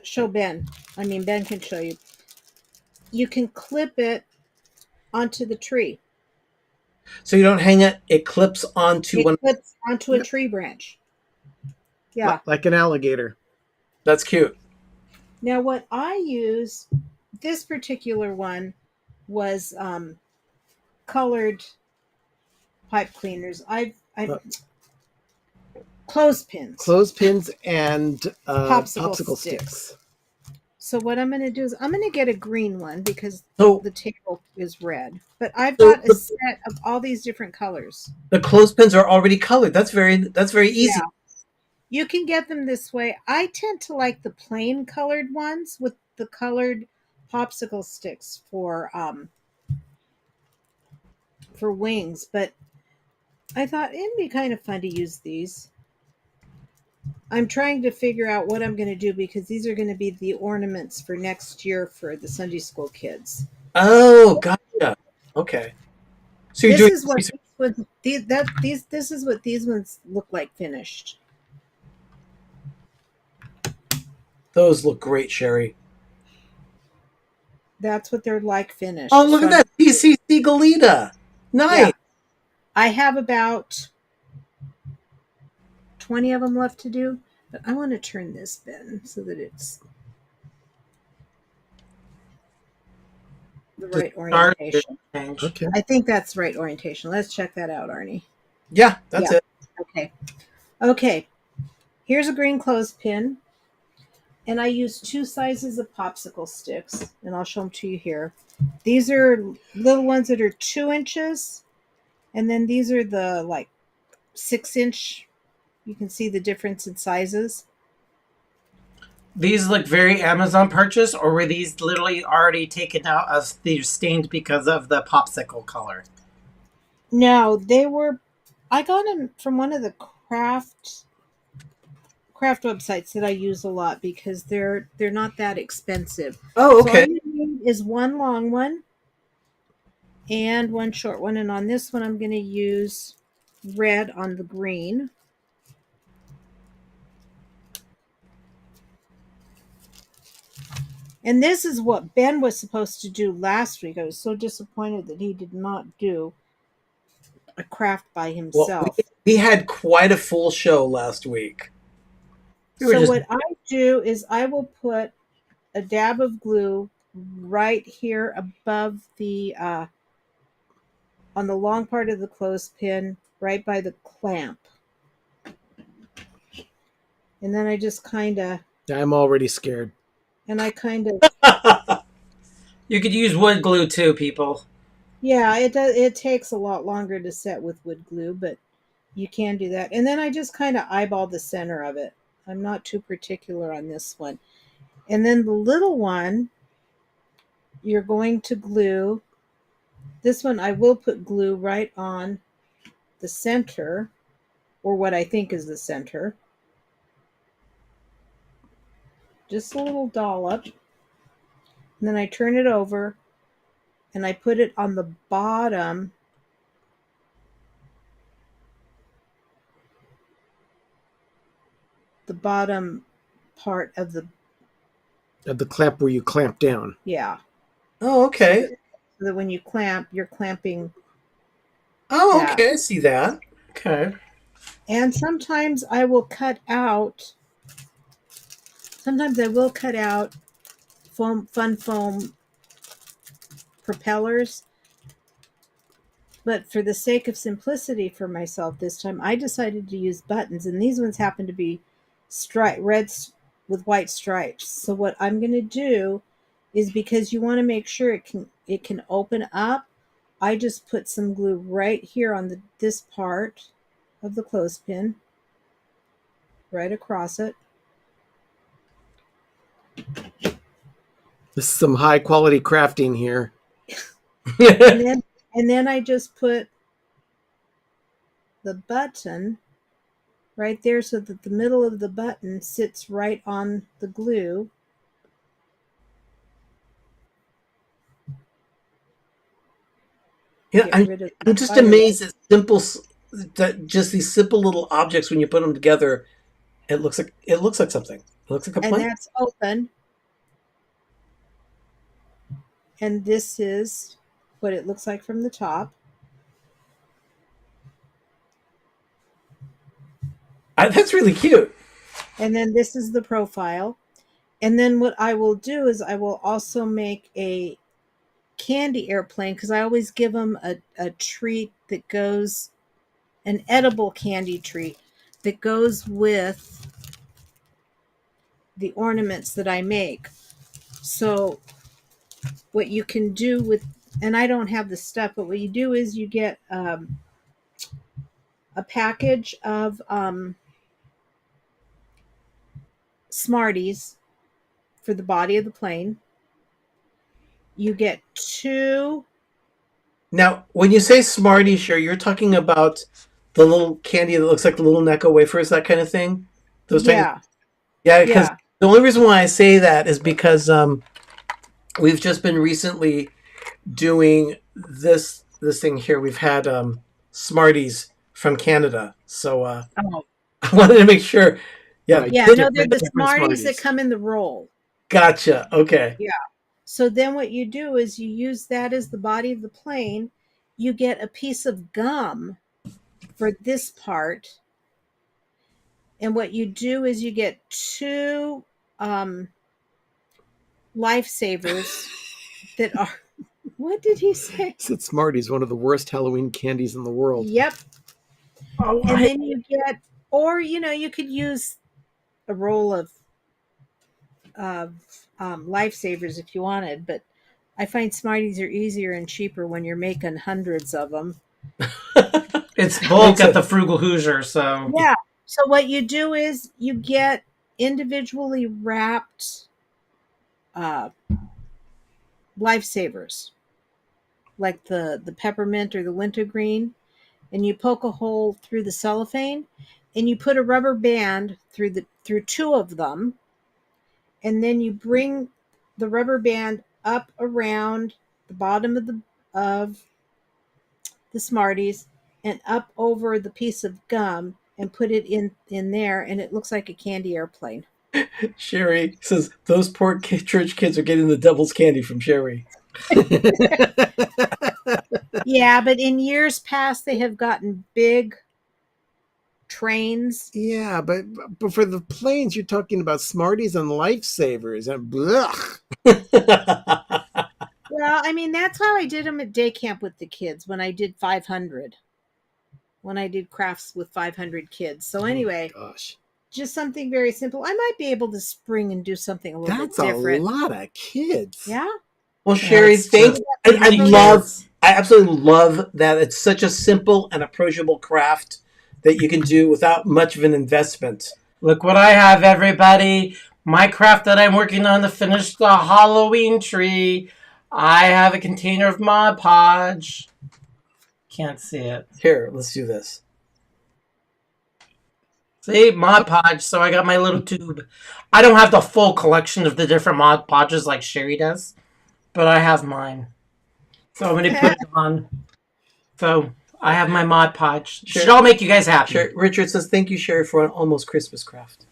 Speaker 6: show Ben. I mean, Ben can show you. You can clip it onto the tree.
Speaker 3: So you don't hang it; it clips onto one.
Speaker 6: It clips onto a tree branch. Yeah.
Speaker 8: Like an alligator.
Speaker 3: That's cute.
Speaker 6: Now, what I use, this particular one was colored pipe cleaners. Clothespins.
Speaker 8: Clothespins and
Speaker 6: popsicle sticks. So what I'm going to do is I'm going to get a green one because the table is red. But I've got a set of all these different colors.
Speaker 3: The clothespins are already colored. That's very easy.
Speaker 6: Yeah. You can get them this way. I tend to like the plain colored ones with the colored popsicle sticks for wings, but I thought it'd be kind of fun to use these. I'm trying to figure out what I'm going to do because these are going to be the ornaments for next year for the Sunday school kids.
Speaker 3: Oh, gotcha. Okay. So you're
Speaker 6: This
Speaker 3: doing
Speaker 6: is what this is what these ones look like finished.
Speaker 3: those look great, Sherry.
Speaker 6: That's what they're like finished.
Speaker 3: Oh, look at that. PCC Galita. Nice.
Speaker 6: Yeah. I have about 20 of them left to do, but I want to turn this bin so that it's the right orientation.
Speaker 8: Okay.
Speaker 6: I think that's the right orientation. Let's check that out, Arnie.
Speaker 3: Yeah, that's it.
Speaker 6: Okay. Okay. Here's a green clothespin. And I use 2 sizes of popsicle sticks, and I'll show them to you here. These are little ones that are 2 inches, and then these are the like 6-inch. You can see the difference in sizes.
Speaker 5: These look very Amazon purchase, or were these literally already taken out as they're stained because of the popsicle color?
Speaker 6: No, they were. I got them from one of the craft websites that I use a lot because they're not that expensive.
Speaker 3: Oh, okay.
Speaker 6: So all you need is one long one and one short one, and on this one I'm going to use red on the green. And this is what Ben was supposed to do last week. I was so disappointed that he did not do a craft by himself.
Speaker 3: Well, we had quite a full show last week.
Speaker 6: What I do is I will put a dab of glue right here above the on the long part of the clothespin, right by the clamp. And then I just kind of...
Speaker 8: I'm already scared.
Speaker 6: And I kind of...
Speaker 5: You could use wood glue too, people.
Speaker 6: Yeah, it does. It takes a lot longer to set with wood glue, but you can do that. And then I just kind of eyeball the center of it. I'm not too particular on this one. And then the little one, you're going to glue. This one I will put glue right on the center, or what I think is the center. Just a little dollop. And then I turn it over and I put it on the bottom part of the
Speaker 8: clamp where you clamp down.
Speaker 6: Yeah.
Speaker 3: Oh, okay.
Speaker 6: So that when you clamp, you're clamping.
Speaker 3: Oh, okay. I see that. Okay.
Speaker 6: And sometimes I will cut out. Sometimes I will cut out fun foam propellers. But for the sake of simplicity for myself this time, I decided to use buttons, and these ones happen to be red with white stripes. So what I'm going to do is, because you want to make sure it can open up, I just put some glue right here on this part of the clothespin, right across it.
Speaker 8: This is some high quality crafting here.
Speaker 6: and then I just put the button right there so that the middle of the button sits right on the glue.
Speaker 3: Yeah, I'm just amazed at just these simple little objects. When you put them together, it looks like something. It looks like a plant.
Speaker 6: And that's open. And this is what it looks like from the top.
Speaker 3: That's really cute.
Speaker 6: And then this is the profile. And then what I will do is I will also make a candy airplane, because I always give them a treat that goes, an edible candy treat that goes with the ornaments that I make. So what you can do with, and I don't have the stuff, but what you do is you get a package of Smarties for the body of the plane. You get 2.
Speaker 3: Now, when you say Smarties, sure, you're talking about the little candy that looks like the little Necco wafers, that kind of thing?
Speaker 6: Yeah.
Speaker 3: Yeah, because the only reason why I say that is because we've just been recently doing this thing here. We've had Smarties from Canada, so I wanted to make sure. Yeah,
Speaker 6: no, they're the Smarties that come in the roll.
Speaker 3: Gotcha. Okay.
Speaker 6: Yeah. So then what you do is you use that as the body of the plane. You get a piece of gum for this part. And what you do is you get 2 lifesavers that are... What did he say?
Speaker 8: He said Smarties, one of the worst Halloween candies in the world.
Speaker 6: Yep. And then you get... Or, you could use a roll of lifesavers if you wanted, but I find Smarties are easier and cheaper when you're making hundreds of them.
Speaker 5: It's bulk at the Frugal Hoosier, so...
Speaker 6: Yeah. So what you do is you get individually wrapped lifesavers, like the peppermint or the wintergreen, and you poke a hole through the cellophane, and you put a rubber band through 2 of them, and then you bring the rubber band up around the bottom of the Smarties and up over the piece of gum and put it in there, and it looks like a candy airplane.
Speaker 3: Sherry says those poor church kids are getting the devil's candy from Sherry.
Speaker 6: Yeah, but in years past they have gotten big trains.
Speaker 8: Yeah, but for the planes, you're talking about Smarties and lifesavers and blech.
Speaker 6: Well, I mean, that's how I did them at day camp with the kids when I did 500. When I did crafts with 500 kids. So anyway,
Speaker 8: gosh,
Speaker 6: just something very simple. I might be able to spring and do something a little bit different.
Speaker 8: That's a lot of kids.
Speaker 6: Yeah.
Speaker 3: Well, Sherry, thank you. I absolutely love that it's such a simple and approachable craft that you can do without much of an investment.
Speaker 5: Look what I have, everybody. My craft that I'm working on to finish the Halloween tree. I have a container of Mod Podge. Can't see it.
Speaker 3: Here, let's do this.
Speaker 5: See, Mod Podge. So I got my little tube. I don't have the full collection of the different Mod Podges like Sherry does, but I have mine. So I'm going to put it on. So I have my Mod Podge. Should all make you guys happy.
Speaker 3: Richard says, thank you, Sherry, for an almost Christmas craft.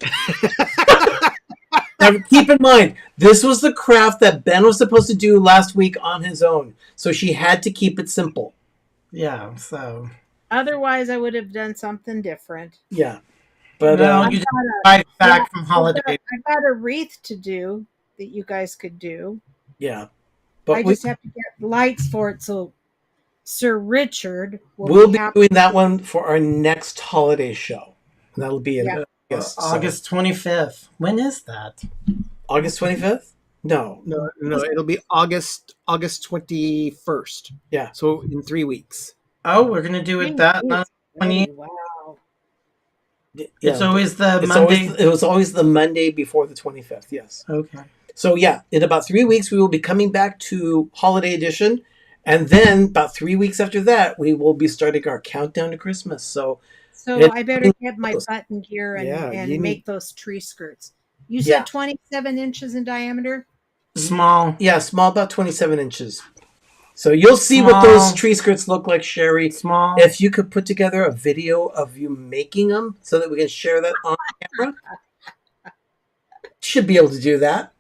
Speaker 3: Now, keep in mind, this was the craft that Ben was supposed to do last week on his own. So she had to keep it simple.
Speaker 5: Yeah, so.
Speaker 6: Otherwise, I would have done something different.
Speaker 3: Yeah. But
Speaker 5: no, you just buy back from holiday.
Speaker 6: I've got a wreath to do that you guys could do.
Speaker 3: Yeah.
Speaker 6: But I just have to get lights for it, so Sir Richard
Speaker 3: will be doing that one for our next holiday show. And that'll be in
Speaker 5: August 25th. When is that?
Speaker 3: August 25th? No,
Speaker 8: it'll be August 21st.
Speaker 3: Yeah.
Speaker 8: So in 3 weeks.
Speaker 5: Oh, we're going to do it that night.
Speaker 6: Wow.
Speaker 5: Yeah. It's always the Monday.
Speaker 3: It was always the Monday before the 25th, yes.
Speaker 5: Okay.
Speaker 3: So yeah, in about 3 weeks, we will be coming back to Holiday Edition. And then about 3 weeks after that, we will be starting our countdown to Christmas. So
Speaker 6: I better get my button gear and make those tree skirts. You said 27 inches in diameter?
Speaker 5: Small.
Speaker 3: Yeah, small, about 27 inches. So you'll see what those tree skirts look like, Sherry.
Speaker 5: Small.
Speaker 3: If you could put together a video of you making them so that we can share that on camera. Should be able to do that.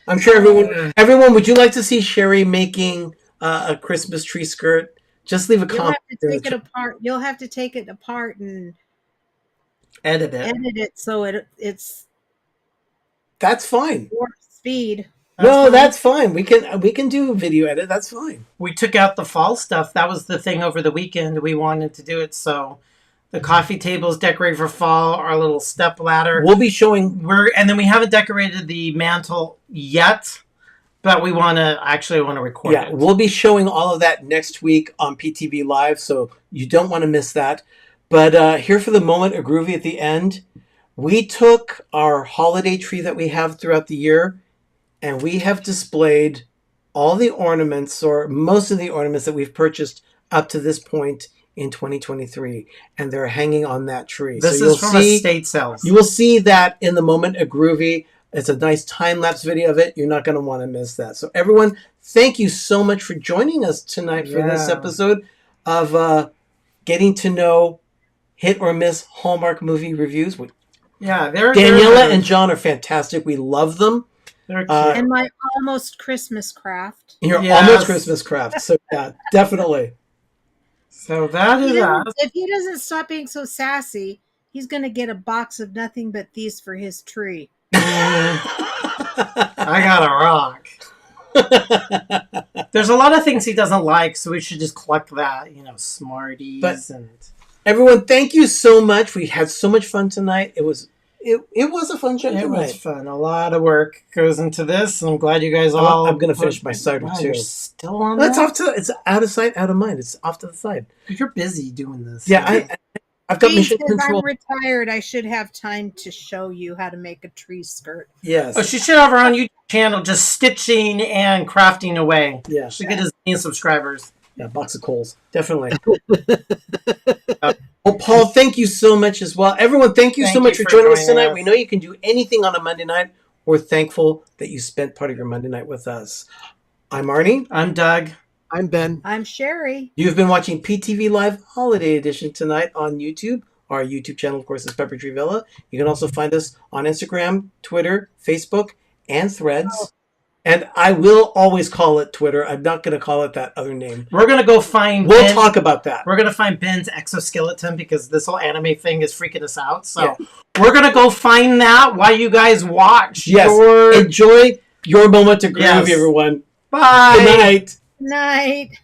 Speaker 3: I'm sure everyone, would you like to see Sherry making a Christmas tree skirt? Just leave a comment.
Speaker 6: You'll have to take it apart and
Speaker 5: edit it
Speaker 6: so it's
Speaker 3: that's fine.
Speaker 6: Warp speed.
Speaker 3: That's fine. We can do a video edit. That's fine.
Speaker 5: We took out the fall stuff. That was the thing over the weekend. We wanted to do it so the coffee table is decorated for fall. Our little step ladder.
Speaker 3: We'll be showing.
Speaker 5: And then we haven't decorated the mantle yet, but we want to record it.
Speaker 3: Yeah, we'll be showing all of that next week on PTV Live, so you don't want to miss that. But here for the moment, a groovy at the end. We took our holiday tree that we have throughout the year, and we have displayed all the ornaments, or most of the ornaments that we've purchased up to this point in 2023, and they're hanging on that tree.
Speaker 5: This is from estate sales.
Speaker 3: You will see that in the moment, a groovy. It's a nice time-lapse video of it. You're not going to want to miss that. So everyone, thank you so much for joining us tonight for this episode of getting to know hit or miss Hallmark movie reviews.
Speaker 5: Yeah,
Speaker 3: Daniela and John are fantastic. We love them.
Speaker 5: They're cute.
Speaker 6: And my almost Christmas craft.
Speaker 3: Your almost Christmas craft. So yeah, definitely.
Speaker 5: So that is us.
Speaker 6: If he doesn't stop being so sassy, he's going to get a box of nothing but these for his tree.
Speaker 5: I got a rock. There's a lot of things he doesn't like, so we should just collect that, Smarties and
Speaker 3: everyone, thank you so much. We had so much fun tonight. It was a fun show tonight.
Speaker 5: It was fun. A lot of work goes into this, and I'm glad you guys all.
Speaker 3: I'm going to finish my cider too.
Speaker 5: You're still on.
Speaker 3: It's off to. It's out of sight, out of mind. It's off to the side.
Speaker 5: You're busy doing this.
Speaker 3: Yeah, I've got mission control.
Speaker 6: I'm retired. I should have time to show you how to make a tree skirt.
Speaker 3: Yes.
Speaker 5: Oh, she should have her own YouTube channel just stitching and crafting away.
Speaker 3: Yeah.
Speaker 5: She get as many subscribers.
Speaker 3: Yeah, box of coals. Definitely. Well, Paul, thank you so much as well. Everyone, thank you so much for joining us tonight. We know you can do anything on a Monday night. We're thankful that you spent part of your Monday night with us. I'm Arnie.
Speaker 5: I'm Doug.
Speaker 8: I'm Ben.
Speaker 6: I'm Sherry.
Speaker 3: You've been watching PTV Live Holiday Edition tonight on YouTube. Our YouTube channel, of course, is Pepper Tree Villa. You can also find us on Instagram, Twitter, Facebook, and Threads. Oh. And I will always call it Twitter. I'm not going to call it that other name.
Speaker 5: We're going to go find
Speaker 3: We'll talk about that.
Speaker 5: We're going to find Ben's exoskeleton because this whole anime thing is freaking us out. So we're going to go find that while you guys watch.
Speaker 3: Yes. Enjoy your moment to groove, everyone.
Speaker 5: Bye.
Speaker 3: Good night.
Speaker 6: Night.